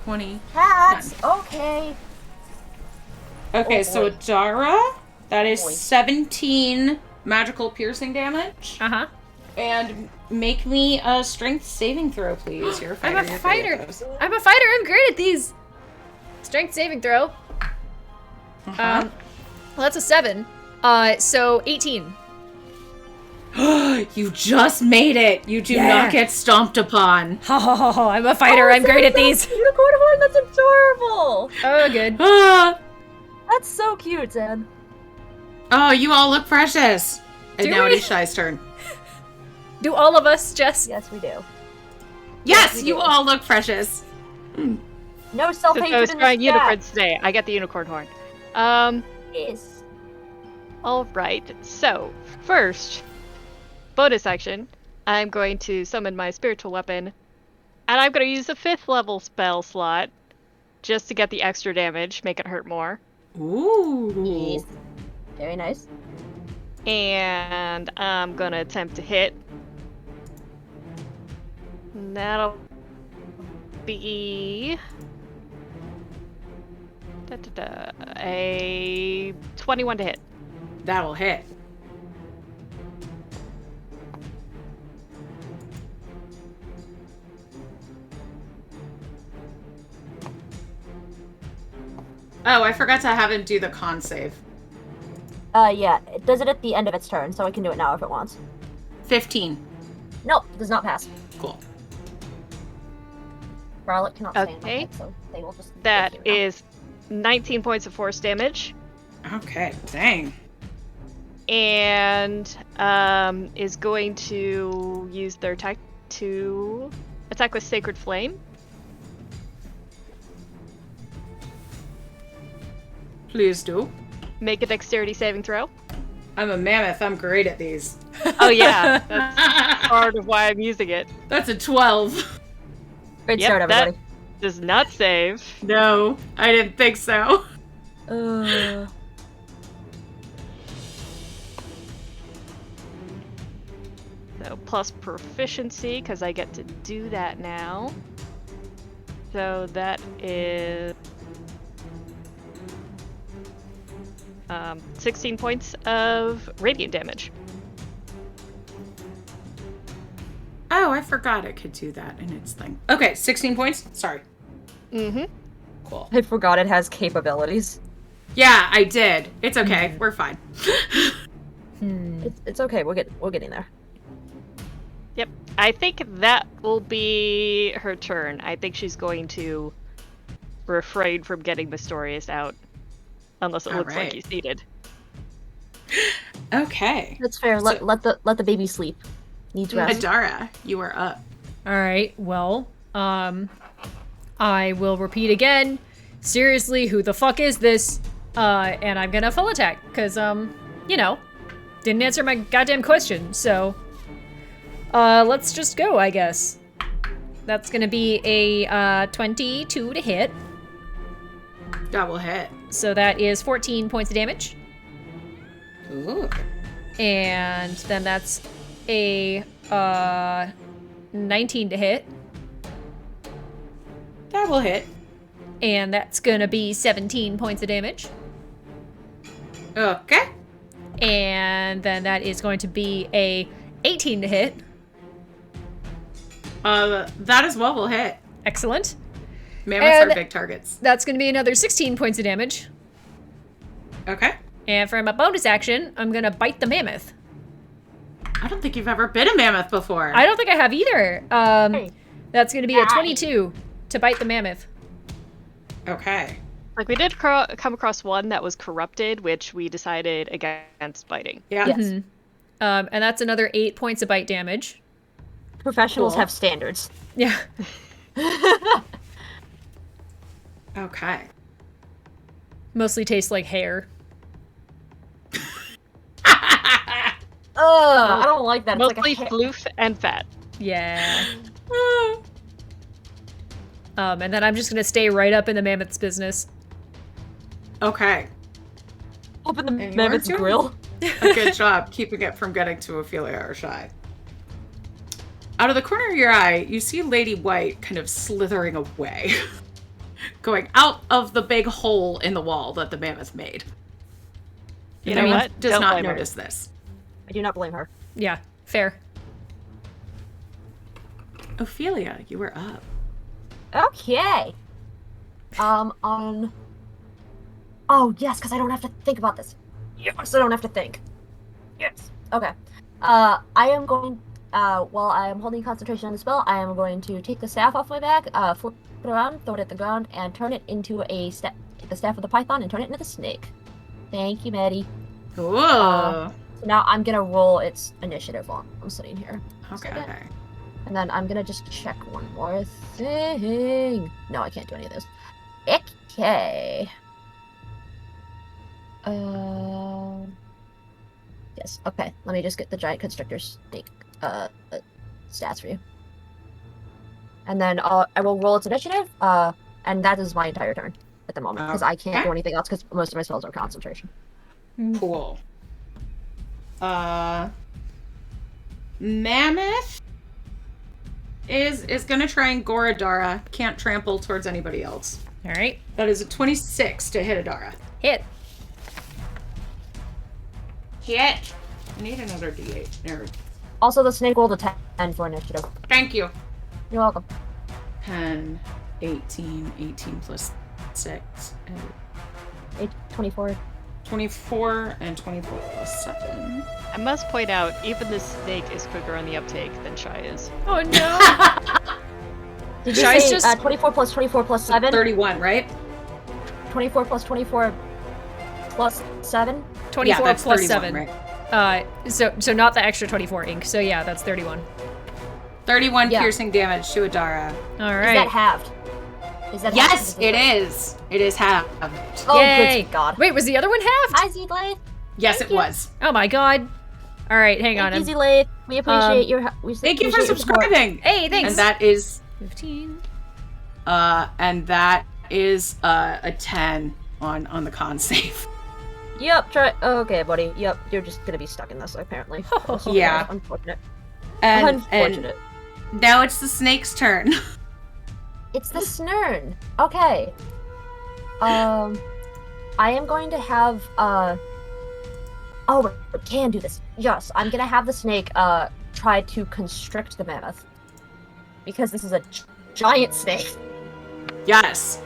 20. Hats. Okay. Okay, Oh, so boy. Dara, that is Boy. 17 magical piercing damage. Uh huh. And make me a strength saving throw, please. You're a fighter. I'm a you're good fighter. at those. I'm a fighter. I'm great at these. Strength saving throw. Uh-huh. Well, that's a 7. So 18. You just made it. You do Yeah. not get stomped upon. Ha ha ha ha! I'm a fighter. I'm great at these. Unicorn horn. That's adorable. Oh, good. Ah. That's so cute, Zan. Oh, you all look precious. And Do now we? it is Shy's turn. Do all of us, Jess? Yes, we do. Yes, we you do. all look precious. No Since I was self-hatred in trying this chat. unicorns today, I got the unicorn horn. Yes. Alright, so first, bonus action, I'm going to summon my spiritual weapon, and I'm going to use a 5th level spell slot just to get the extra damage, make it hurt more. Ooh. Yes. Very nice. And I'm going to attempt to hit. And that'll be a 21 to hit. That'll hit. Oh, I forgot to have him do the con save. Yeah, it does it at the end of its turn, so it can do it now if it wants. 15. Nope, it does not pass. Cool. Charlotte cannot stand my Okay. head, so they will just... That take you now. is 19 points of force damage. Okay, dang. And is going to use their attack to attack with Sacred Flame. Please do. Make a dexterity saving throw. I'm a mammoth. I'm great at these. Oh yeah, that's part of why I'm using it. That's a 12. Great Yep, start, everybody. that does not save. No, I didn't think so. So plus proficiency, because I get to do that now. So that is 16 points of radiant damage. Oh, I forgot it could do that in its thing. Okay, 16 points? Sorry. Mm-hmm. Cool. I forgot it has capabilities. Yeah, I did. It's okay. We're fine. It's okay, we're getting there. Yep. I think that will be her turn. I think she's going to refrain from getting Mystorious out. Unless it looks like Alright. he's needed. Okay. That's fair. So- Let the baby sleep. Needs rest. Adara, you are up. All right. Well, I will repeat again. Seriously, who the fuck is this? And I'm gonna full attack because didn't answer my goddamn question. So, let's just go, I guess. That's gonna be a 22 to hit. That will hit. So that is 14 points of damage. Ooh. And then that's a 19 to hit. That will hit. And that's gonna be 17 points of damage. Okay. And then that is going to be a 18 to hit. That as well will hit. Excellent. Mammoths And- are big targets. That's gonna be another 16 points of damage. Okay. And for my bonus action, I'm gonna bite the mammoth. I don't think you've ever been a mammoth before. I don't think I have either. That's gonna be a 22 to bite the mammoth. Okay. Like we did come across one that was corrupted, which we decided against biting. Yeah. Yes. Mhm. And that's another 8 points of bite damage. Professionals Cool. have standards. Yeah. Okay. Mostly tastes like hair. I don't like that. It's Mostly like a floof and fat. Yeah. And then I'm just gonna stay right up in the mammoth's business. Okay. open the And mammoth's yours, too? grill. A good job keeping it from getting to Ophelia or Shy. Out of the corner of your eye, you see Lady White kind of slithering away. Going out of the big hole in the wall that the mammoth made. You The know mammoth what? does Don't not blame her. notice this. I do not blame her. Yeah, fair. Ophelia, you are up. Okay. On. Oh yes, because I don't have to think about this. Yes, I don't have to think. Yes. Okay. I am going. While I am holding concentration on the spell, I am going to take the staff off my back, flip it around, throw it at the ground, and turn it into a staff. Take the staff of the python and turn it into the snake. Thank you, Maddie. Ooh. So now I'm gonna roll its initiative while I'm sitting here. okay. And then I'm gonna just check one more thing. No, I can't do any of this. Okay. Yes. Okay. Let me just get the giant constrictor snake stats for you. And then I will roll its initiative. And that is my entire turn at the moment because I can't do anything else because most of my spells are concentration. Cool. Mammoth is gonna try and gore Adara. Can't trample towards anybody else. All right. That is a 26 to hit Adara. Hit. Hit. I need another D8. There. Also, the snake rolled a 10 for initiative. Thank you. You're welcome. 10, 18, 18 plus 6, and 24. 24, and 24 plus 7. I must point out, even the snake is quicker on the uptake than Shy is. Oh no. Did you Shy's say just- 24 plus 7? 31, right? 24 plus 24 plus 7? 24 yeah, that's plus 31, 7. right? So not the extra 24 ink. So yeah, that's 31. 31 Yeah. piercing damage to Adara. All Is right. that halved? Is that Yes, halved? it is. It is halved. Oh, Yay. good God. Wait, was the other one halved? Hi, Z-Blade. Yes, it was. Oh my god. All right, hang on. Thank you, Z-Blade. We appreciate your... Thank you for subscribing. Hey, thanks. And that is 15. and that is a 10 on the con save. Yep, try... Okay, buddy. Yep, you're just gonna be stuck in this, apparently. Yeah. Unfortunate. And Unfortunate. now it's the snake's turn. It's the Snurn. Okay. I am going to have, Oh, we can do this. Yes, I'm gonna have the snake, try to constrict the mammoth. Because this is a giant snake. Yes.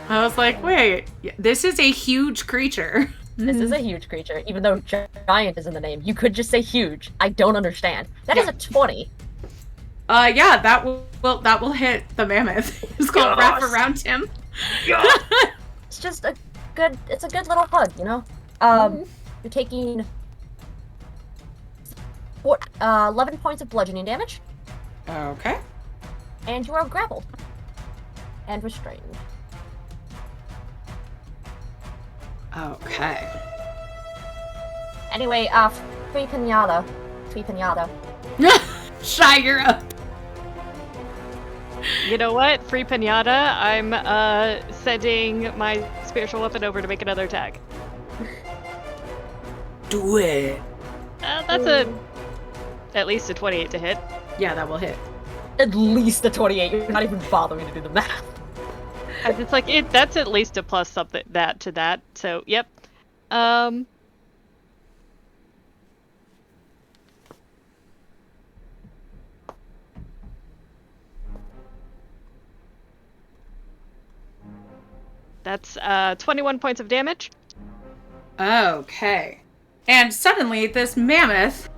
I was like, wait, this is a huge creature. This is a huge creature, even though giant is in the name. You could just say huge. I don't understand. That is a 20. Yeah, that will hit the mammoth. It's called wrap around him. It's just a good little hug, you know? You're taking 11 points of bludgeoning damage, Okay. and you are grappled. And restrained. Okay. Anyway, free pinata. Shy, you're up. You know what? Free pinata. I'm sending my spiritual weapon over to make another attack. Do it. That's at least a 28 to hit. Yeah, that will hit. At least a 28. You're not even bothering to do the math. It's like that's at least a plus something to that. So yep. That's 21 points of damage. Okay. And suddenly, this mammoth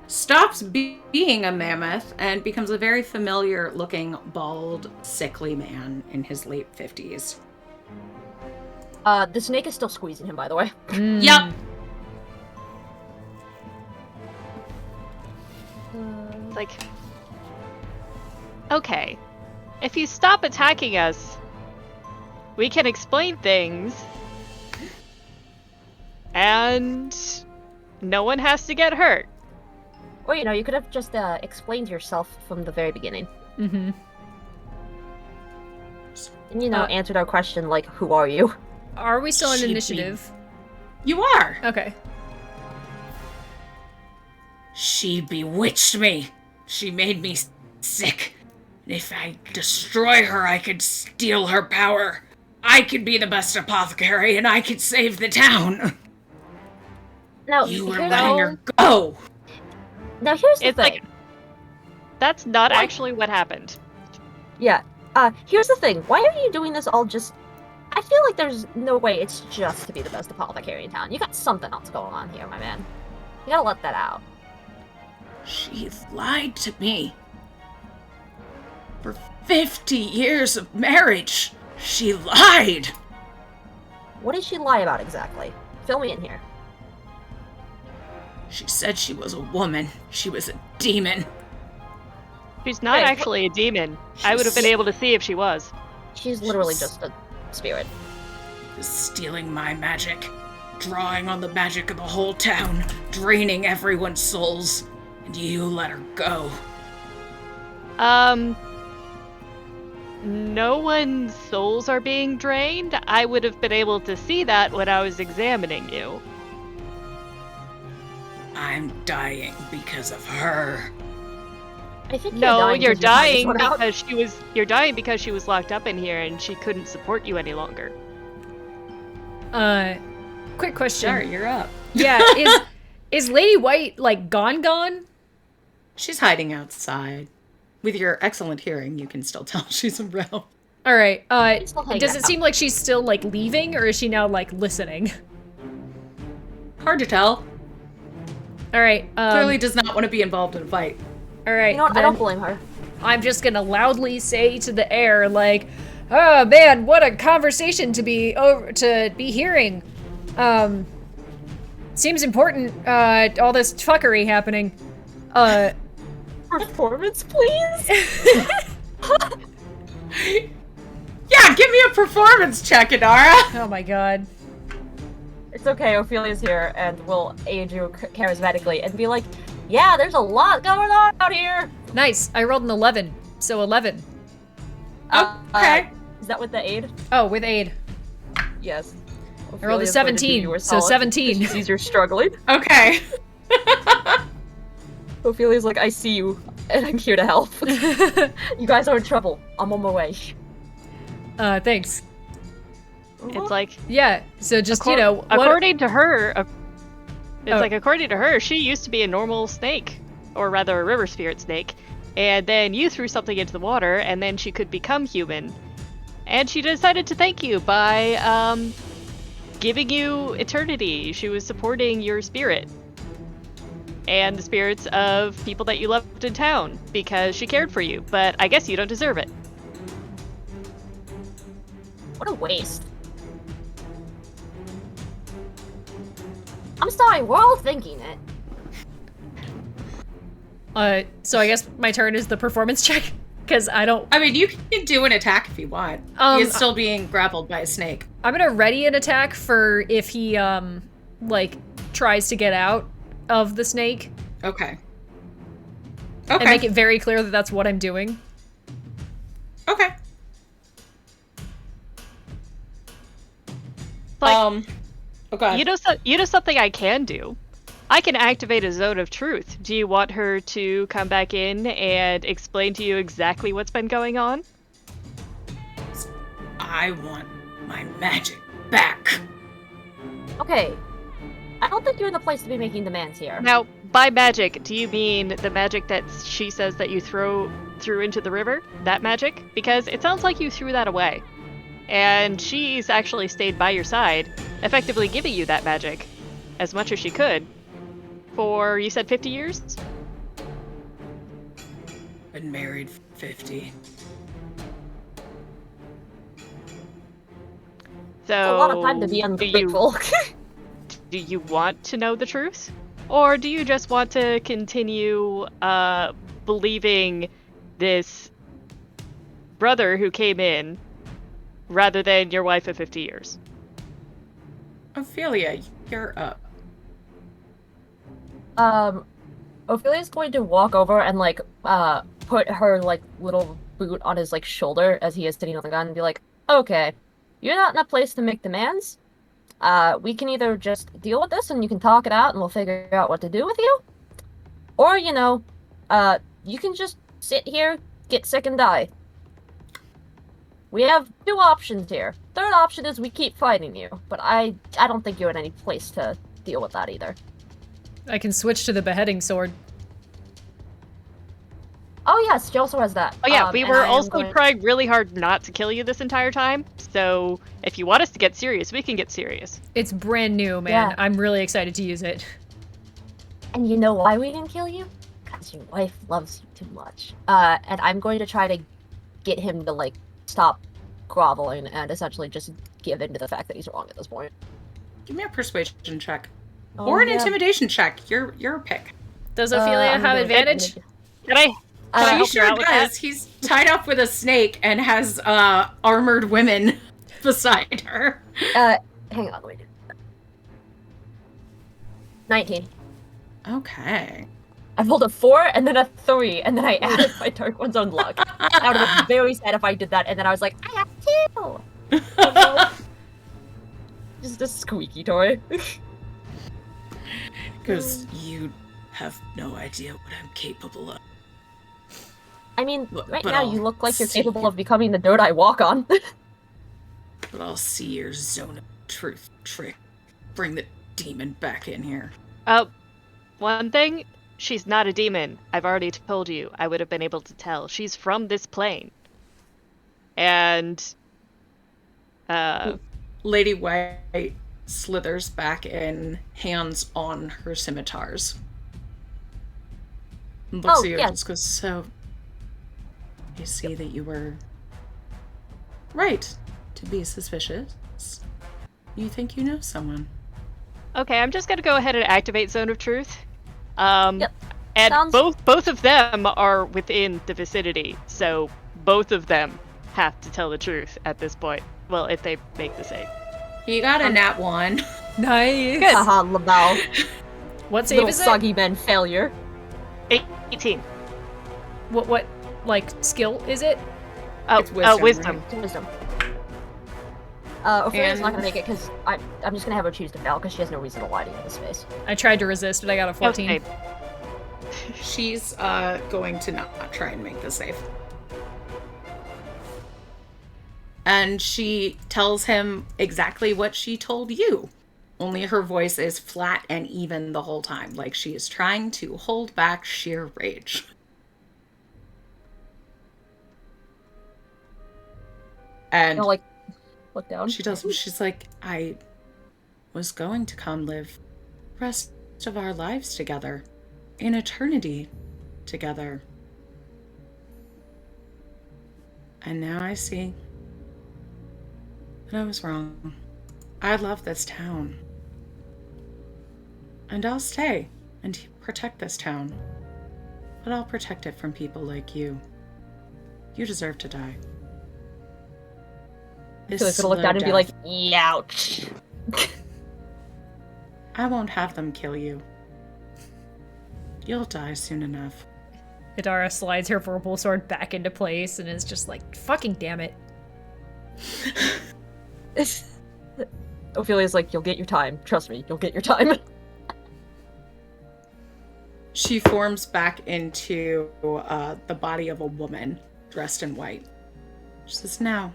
stops being a mammoth and becomes a very familiar-looking, bald, sickly man in his late 50s. The snake is still squeezing him, by the way. Yep. It's like, okay, if you stop attacking us, we can explain things, and no one has to get hurt. Or, you know, you could have just explained yourself from the very beginning. Mm-hmm. And, you know, answered our question, like, who are you? Are we still in She'd initiative? You are. Okay. She bewitched me. She made me sick. If I destroy her, I could steal her power. I could be the best apothecary, and I could save the town. Now, You were here's letting her go. Now, here's the It's thing. like, that's not actually what happened. Yeah. Here's the thing. Why are you doing this all just... I feel like there's no way it's just to be the best apothecary in town. You got something else going on here, my man. You gotta let that out. She lied to me. For 50 years of marriage, she lied. What did she lie about exactly? Fill me in here. She said she was a woman. She was a demon. She's not Wait, actually a demon. I would have been able to see if she was. She's literally just a spirit. Was stealing my magic, drawing on the magic of the whole town, draining everyone's souls, and you let her go. No one's souls are being drained. I would have been able to see that when I was examining you. I'm dying because of her. I think No, you're dying because you're dying because she was locked up in here and she couldn't support you any longer. Quick question. Sure, you're up. Yeah, is Lady White, like, gone? She's hiding outside. With your excellent hearing, you can still tell she's around. Alright, still hanging does it out. seem like she's still, like, leaving, or is she now, like, listening? Hard to tell. Alright, Clearly does not want to be involved in a fight. alright, You know what? I then don't blame her. I'm just gonna loudly say to the air, like, oh man, what a conversation to be hearing. Seems important, all this fuckery happening. Performance, please? Yeah, give me a performance check, Inara! Oh my god. It's okay, Ophelia's here, and we'll aid you charismatically and be like, yeah, there's a lot going on out here! Nice, I rolled an 11, so 11. Okay. Is that with the aid? Oh, with aid. Yes. I rolled a Ophelia's going to do 17, you a so solid. 17. She sees you're struggling. Okay. Ophelia's like, I see you, and I'm here to help. You guys are in trouble. I'm on my way. Thanks. It's like Yeah, so just, you know, what- according to her, according to her, she used to be a normal snake, or rather a river spirit snake, and then you threw something into the water, and then she could become human, and she decided to thank you by giving you eternity. She was supporting your spirit and the spirits of people that you loved in town because she cared for you, but I guess you don't deserve it. What a waste. I'm sorry, we're all thinking it. So I guess my turn is the performance check, because I don't... I mean, you can do an attack if you want. He's still being grappled by a snake. I'm gonna ready an attack for if he, like, tries to get out of the snake. Okay. And make it very clear that that's what I'm doing. Okay. Like, oh god. You know something I can do? I can activate a zone of truth. Do you want her to come back in and explain to you exactly what's been going on? I want my magic back. Okay. I don't think you're in the place to be making demands here. Now, by magic, do you mean the magic that she says that you threw into the river? That magic? Because it sounds like you threw that away. And she's actually stayed by your side, effectively giving you that magic, as much as she could, for, you said 50 years? Been married 50. So, It's a lot of time to be ungrateful. do you want to know the truth? Or do you just want to continue believing this brother who came in rather than your wife of 50 years? Ophelia, you're up. Ophelia's going to walk over and, like, put her, like, little boot on his, like, shoulder as he is sitting on the gun and be like, okay, you're not in a place to make demands. We can either just deal with this and you can talk it out and we'll figure out what to do with you. Or, you know, you can just sit here, get sick and die. We have two options here. Third option is we keep fighting you, but I don't think you're in any place to deal with that either. I can switch to the beheading sword. Oh yes, she also has that. Oh yeah, we and were I am also going- trying really hard not to kill you this entire time, so if you want us to get serious, we can get serious. It's brand new, man. Yeah. I'm really excited to use it. And you know why we didn't kill you? Because your wife loves you too much. And I'm going to try to get him to, like, stop groveling and essentially just give in to the fact that he's wrong at this point. Give me a persuasion check. Oh, or an yeah. intimidation check. Your pick. Does Ophelia I'm have gonna- advantage? Can I? Uh, Can I He help you sure out with does. that? He's tied up with a snake and has armored women beside her. Hang on, wait. 19. Okay. I rolled a 4 and then a 3, and then I added my Dark One's own luck. I would have been very sad if I did that, and then I was like, I have 2! Oh, no. Just a squeaky toy. Because you have no idea what I'm capable of. I mean, right but now I'll you look like you're see capable you- of becoming the dirt I walk on. But I'll see your zone of truth trick. Bring the demon back in here. One thing, she's not a demon. I've already told you. I would have been able to tell. She's from this plane. And, Lady White slithers back in, hands on her scimitars. And looks Oh, at you yeah. and just goes, so, you see that you were right to be suspicious. You think you know someone. okay, I'm just gonna go ahead and activate Zone of Truth. Yep. And Sounds- both of them are within the vicinity, so both of them have to tell the truth at this point. Well, if they make the save. You got a nat 1. Nice. Haha, Lamau. What save Little is it? soggy men failure. 18. What like skill is it? Oh, It's wisdom, wisdom. Wisdom. Ophelia's not And- gonna make it because I'm just gonna have her choose to fail because she has no reason to lie to you in this space. I tried to resist, but I got a 14. Okay. She's going to not try and make the save. And she tells him exactly what she told you. Only her voice is flat and even the whole time, like she is trying to hold back sheer rage. And You know, like, look down. she tells him, she's like, I was going to come live the rest of our lives together, in eternity together. And now I see that I was wrong. I love this town. And I'll stay and protect this town. But I'll protect it from people like you. You deserve to die. This Ophelia's gonna look slow down and be death. like, "Ouch." I won't have them kill you. You'll die soon enough. Hidara slides her purple sword back into place and is just like, fucking damn it. Ophelia's like, "You'll get your time. Trust me, you'll get your time." She forms back into the body of a woman dressed in white. She says, now,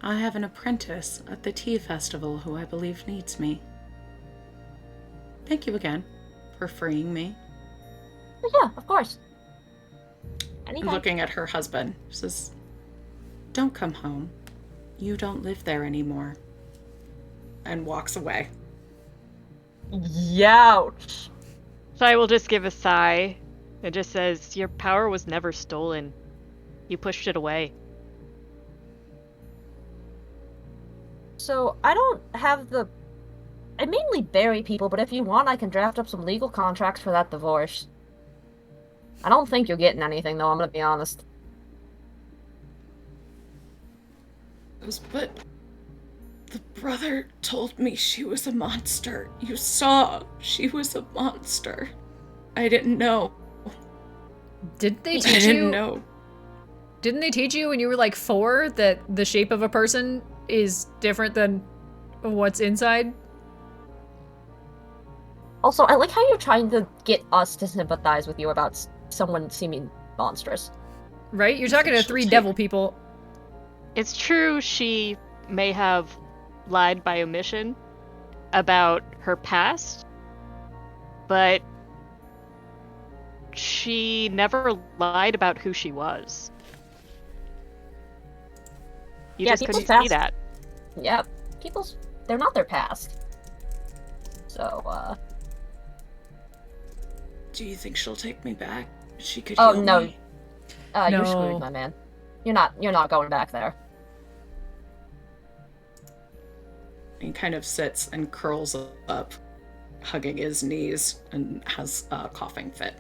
I have an apprentice at the tea festival who I believe needs me. Thank you again for freeing me. Yeah, of course. Anytime. Looking at her husband, she says, don't come home. You don't live there anymore. And walks away. Youch. Shai will just give a sigh. It just says, your power was never stolen. You pushed it away. So, I don't have the... I mainly bury people, but if you want, I can draft up some legal contracts for that divorce. I don't think you're getting anything, though, I'm gonna be honest. But the brother told me she was a monster. You saw she was a monster. I didn't know. Didn't they I teach didn't you? know. Didn't they teach you when you were like 4 that the shape of a person is different than what's inside? Also, I like how you're trying to get us to sympathize with you about someone seeming monstrous. Right? You're talking to She'll 3 take- devil people. It's true she may have lied by omission about her past, but she never lied about who she was. You Yeah, just couldn't people's see past- that. Yeah, they're not their past. So, Do you think she'll take me back? She could Oh, heal no. me. You're No. screwed, my man. You're not going back there. He kind of sits and curls up, hugging his knees, and has a coughing fit.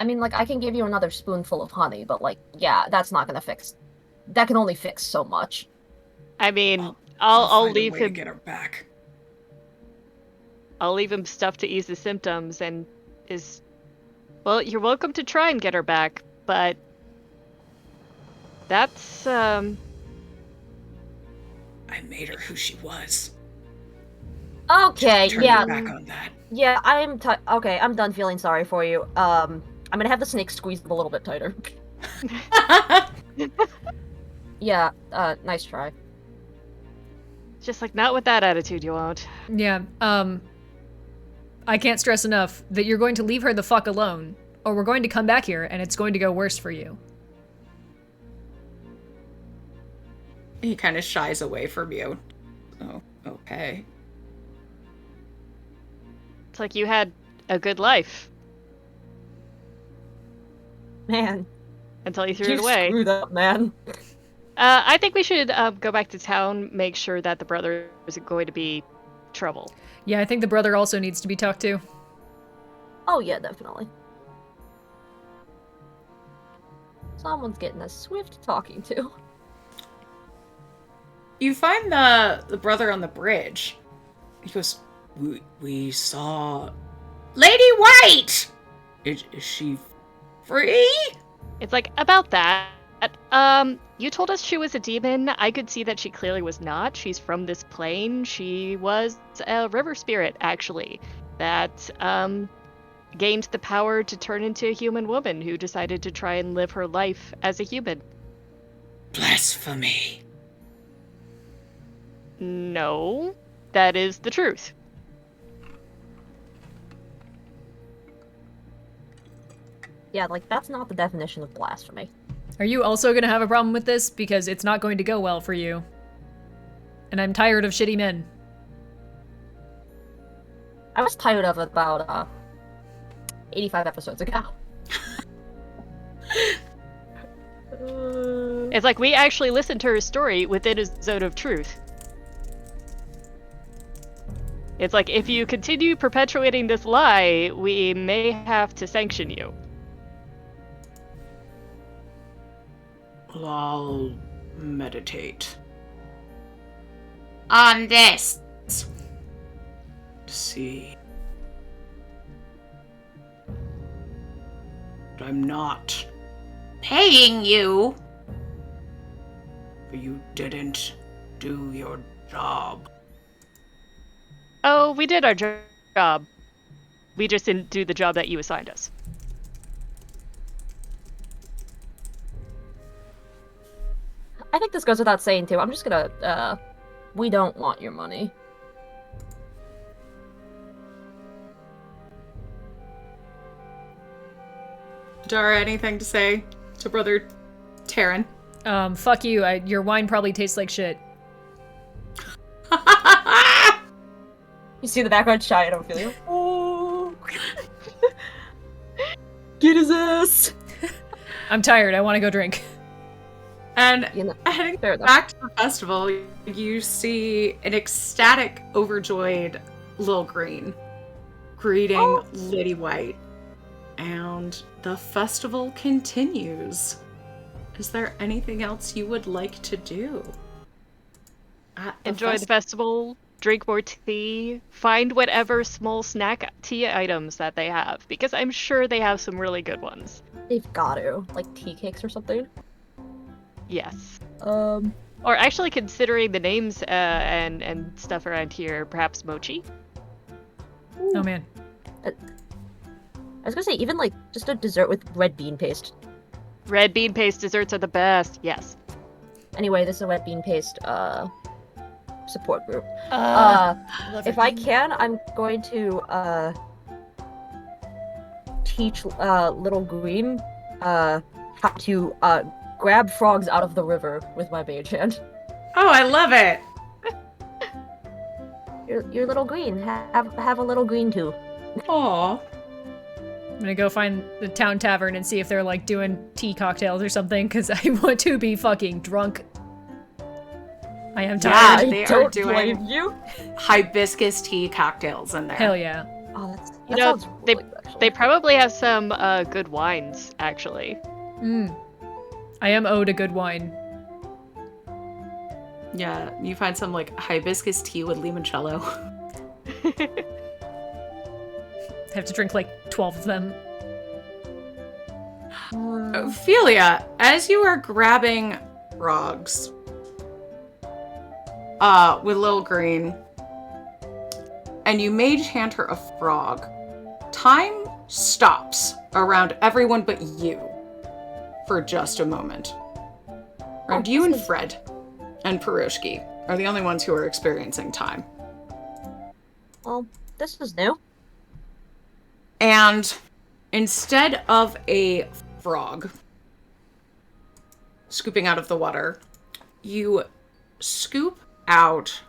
I mean, like, I can give you another spoonful of honey, but, like, yeah, that's not gonna fix... That can only fix so much. I mean, I'll I'll find a leave way to him. get her back. I'll leave him stuff to ease the symptoms, and is. Well, you're welcome to try and get her back, but that's I made her who she was. Okay, Turn yeah. her back on that. Yeah, okay, I'm done feeling sorry for you. I'm gonna have the snake squeeze them a little bit tighter. Yeah, nice try. Just like, not with that attitude, you won't. Yeah, I can't stress enough that you're going to leave her the fuck alone, or we're going to come back here and it's going to go worse for you. He kind of shies away from you. Oh, okay. It's like you had a good life Man, until you threw you it away. screwed up, man. I think we should go back to town, make sure that the brother isn't going to be trouble. Yeah, I think the brother also needs to be talked to. Oh yeah, definitely. Someone's getting a swift talking to. You find the brother on the bridge. He goes, we saw Lady White! Is she free? It's like, about that. You told us she was a demon. I could see that she clearly was not. She's from this plane. She was a river spirit, actually, that gained the power to turn into a human woman who decided to try and live her life as a human. Blasphemy. No, that is the truth. Yeah, like, that's not the definition of blasphemy. Are you also gonna have a problem with this? Because it's not going to go well for you. And I'm tired of shitty men. I was tired of it about, 85 episodes ago. It's like we actually listened to her story within a zone of truth. It's like, if you continue perpetuating this lie, we may have to sanction you. I'll meditate. On this. See. But I'm not. Paying you. You didn't do your job. Oh, we did our job. We just didn't do the job that you assigned us. I think this goes without saying, too. I'm just gonna, we don't want your money. Dara, anything to say to Brother Taryn? Fuck you. Your wine probably tastes like shit. You see the background shy and Ophelia. Oh. Get his ass. I'm tired. I want to go drink. And You know, heading fair enough. back to the festival, you see an ecstatic, overjoyed Lil Green greeting Lady White. And the festival continues. Is there anything else you would like to do? Enjoy the festival, drink more tea, find whatever small snack tea items that they have, because I'm sure they have some really good ones. They've got to. Like tea cakes or something. Yes. Or Or actually, considering the names and stuff around here, perhaps mochi? Oh man. I was gonna say, even like just a dessert with red bean paste. Red bean paste desserts are the best, yes. Anyway, this is a red bean paste support group. Love If it. I can, I'm going to teach Little Green how to grab frogs out of the river with my mage hand. Oh, I love it! Your Little Green, have a Little Green too. Aw. I'm gonna go find the town tavern and see if they're like doing tea cocktails or something, because I want to be fucking drunk. I am Yeah, tired. they are don't doing blame you. hibiscus tea cocktails in there. Hell yeah. Oh, that You know, sounds they- really good, actually. They probably have some good wines, actually. I am owed a good wine. Yeah, you find some like hibiscus tea with limoncello. I have to drink like 12 of them. Ophelia, as you are grabbing frogs with Lil Green, and you mage hand her a frog. Time stops around everyone but you for just a moment. Around you and Fred and Piroshki are the only ones who are experiencing time. Well, this is new. And instead of a frog scooping out of the water, you scoop out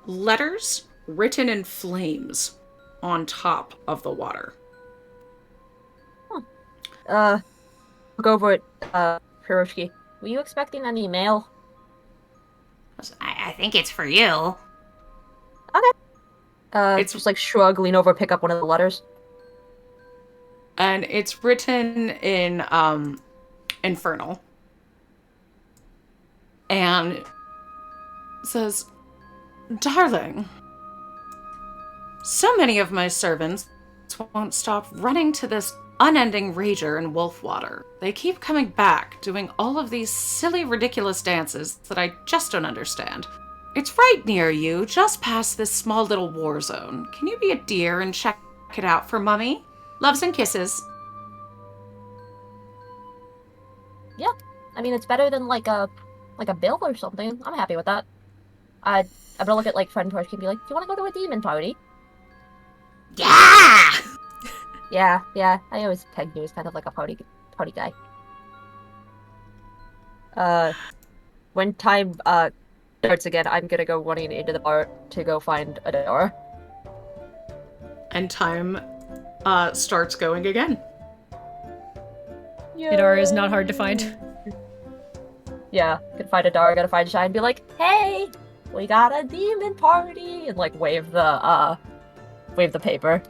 letters written in flames on top of the water. I'll go over it, Hiroshiki. Were you expecting any mail? I think it's for you. It's just like shrug, lean over, pick up one of the letters. And it's written in Infernal. And it says, "Darling, so many of my servants won't stop running to this unending rager in Wolfwater. They keep coming back, doing all of these silly, ridiculous dances that I just don't understand. It's right near you, just past this small little war zone. Can you be a dear and check it out for Mummy? Loves and kisses." Yeah, I mean it's better than like a bill or something. I'm happy with that. I'm gonna look at like Fred and Torch and be like, "Do you want to go to a demon party?" Yeah! Yeah. I always pegged you as kind of like a party guy. When time starts again, I'm gonna go running into the bar to go find Adora. And time starts going again. Idara is not hard to find. Yeah, gotta find Adara, gotta find Shine, and be like, "Hey, we got a demon party!" and like wave the paper.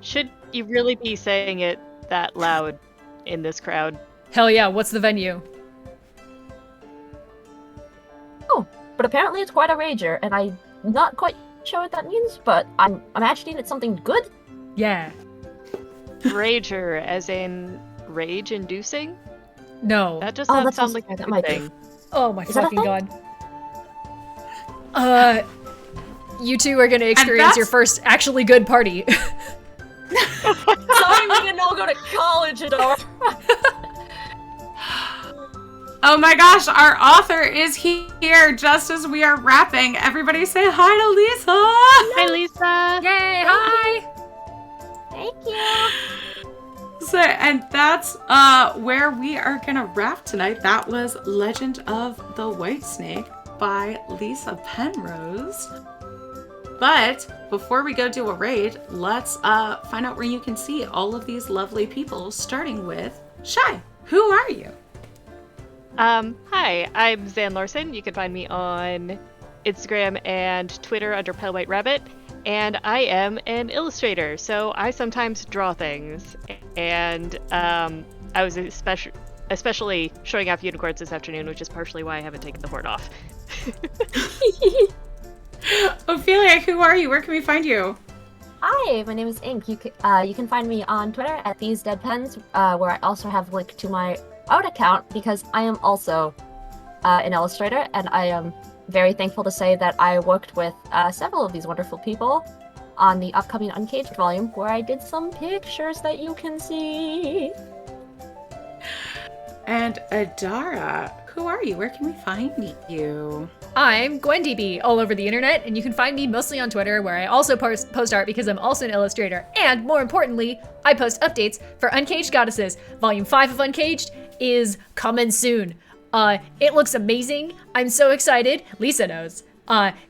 Should you really be saying it that loud in this crowd? Hell yeah, what's the venue? Oh, but apparently it's quite a rager, and I'm not quite sure what that means, but I'm imagining it's something good. Yeah. Rager, as in rage-inducing? No. That does Oh, not that sound sounds like like a that good might be. thing. Oh my Is that a fucking thing? god. You two are gonna experience your first actually good party. Sorry, we didn't all go to college, Adora. Oh my gosh, our author is here just as we are wrapping. Everybody say hi to Lisa! Hi, Lisa! Yay, hi! Thank you. So, and that's where we are gonna wrap tonight. That was Legend of the White Snake by Lisa Penrose. But before we go do a raid, let's find out where you can see all of these lovely people, starting with Shy. Who are you? Hi, I'm Zan Larson. You can find me on Instagram and Twitter under Pale White Rabbit, and I am an illustrator, so I sometimes draw things. And I was especially showing off unicorns this afternoon, which is partially why I haven't taken the horde off. Ophelia, who are you? Where can we find you? Hi, my name is Ink. You can find me on Twitter at These Dead Pens, where I also have a link to my art account because I am also an illustrator, and I am very thankful to say that I worked with several of these wonderful people on the upcoming Uncaged volume, where I did some pictures that you can see. And Adara, who are you? Where can we find you? I'm GwenDB all over the internet, and you can find me mostly on Twitter, where I also post art because I'm also an illustrator. And more importantly, I post updates for Uncaged Goddesses. Volume 5 of Uncaged is coming soon. It looks amazing. I'm so excited. Lisa knows.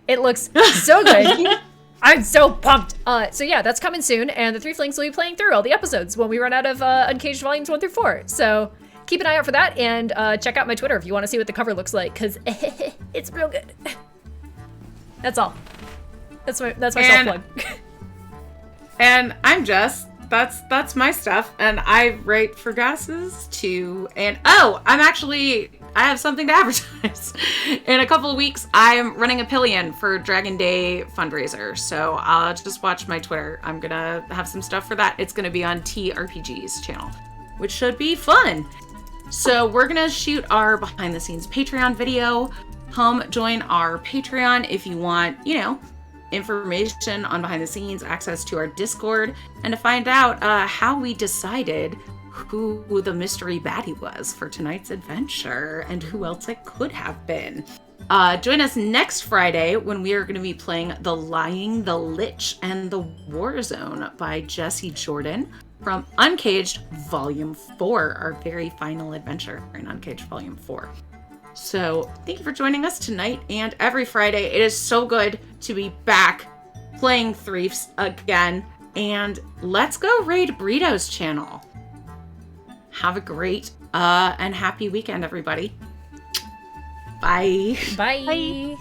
It looks so good. I'm so pumped. So yeah, that's coming soon, and the Threeflings will be playing through all the episodes when we run out of Uncaged Volumes 1 through 4. So keep an eye out for that, and check out my Twitter if you want to see what the cover looks like, because it's real good. That's all. That's my self-plug. And I'm Jess. That's my stuff, and I write for Goddesses too. And I have something to advertise. In a couple of weeks, I'm running a Pillion for Dragon Day fundraiser, so I'll just watch my Twitter. I'm gonna have some stuff for that. It's gonna be on TRPG's channel, which should be fun. So we're gonna shoot our behind the scenes Patreon video. Come join our Patreon if you want, information on behind the scenes, access to our Discord, and to find out how we decided who the mystery baddie was for tonight's adventure and who else it could have been. Join us next Friday when we are going to be playing The Lying, the Lich, and the Warzone by Jesse Jordan from Uncaged Volume 4, our very final adventure in Uncaged Volume 4. So thank you for joining us tonight and every Friday. It is so good to be back playing Threefs again. And let's go raid Burrito's channel. Have a great and happy weekend, everybody. Bye. Bye. Bye.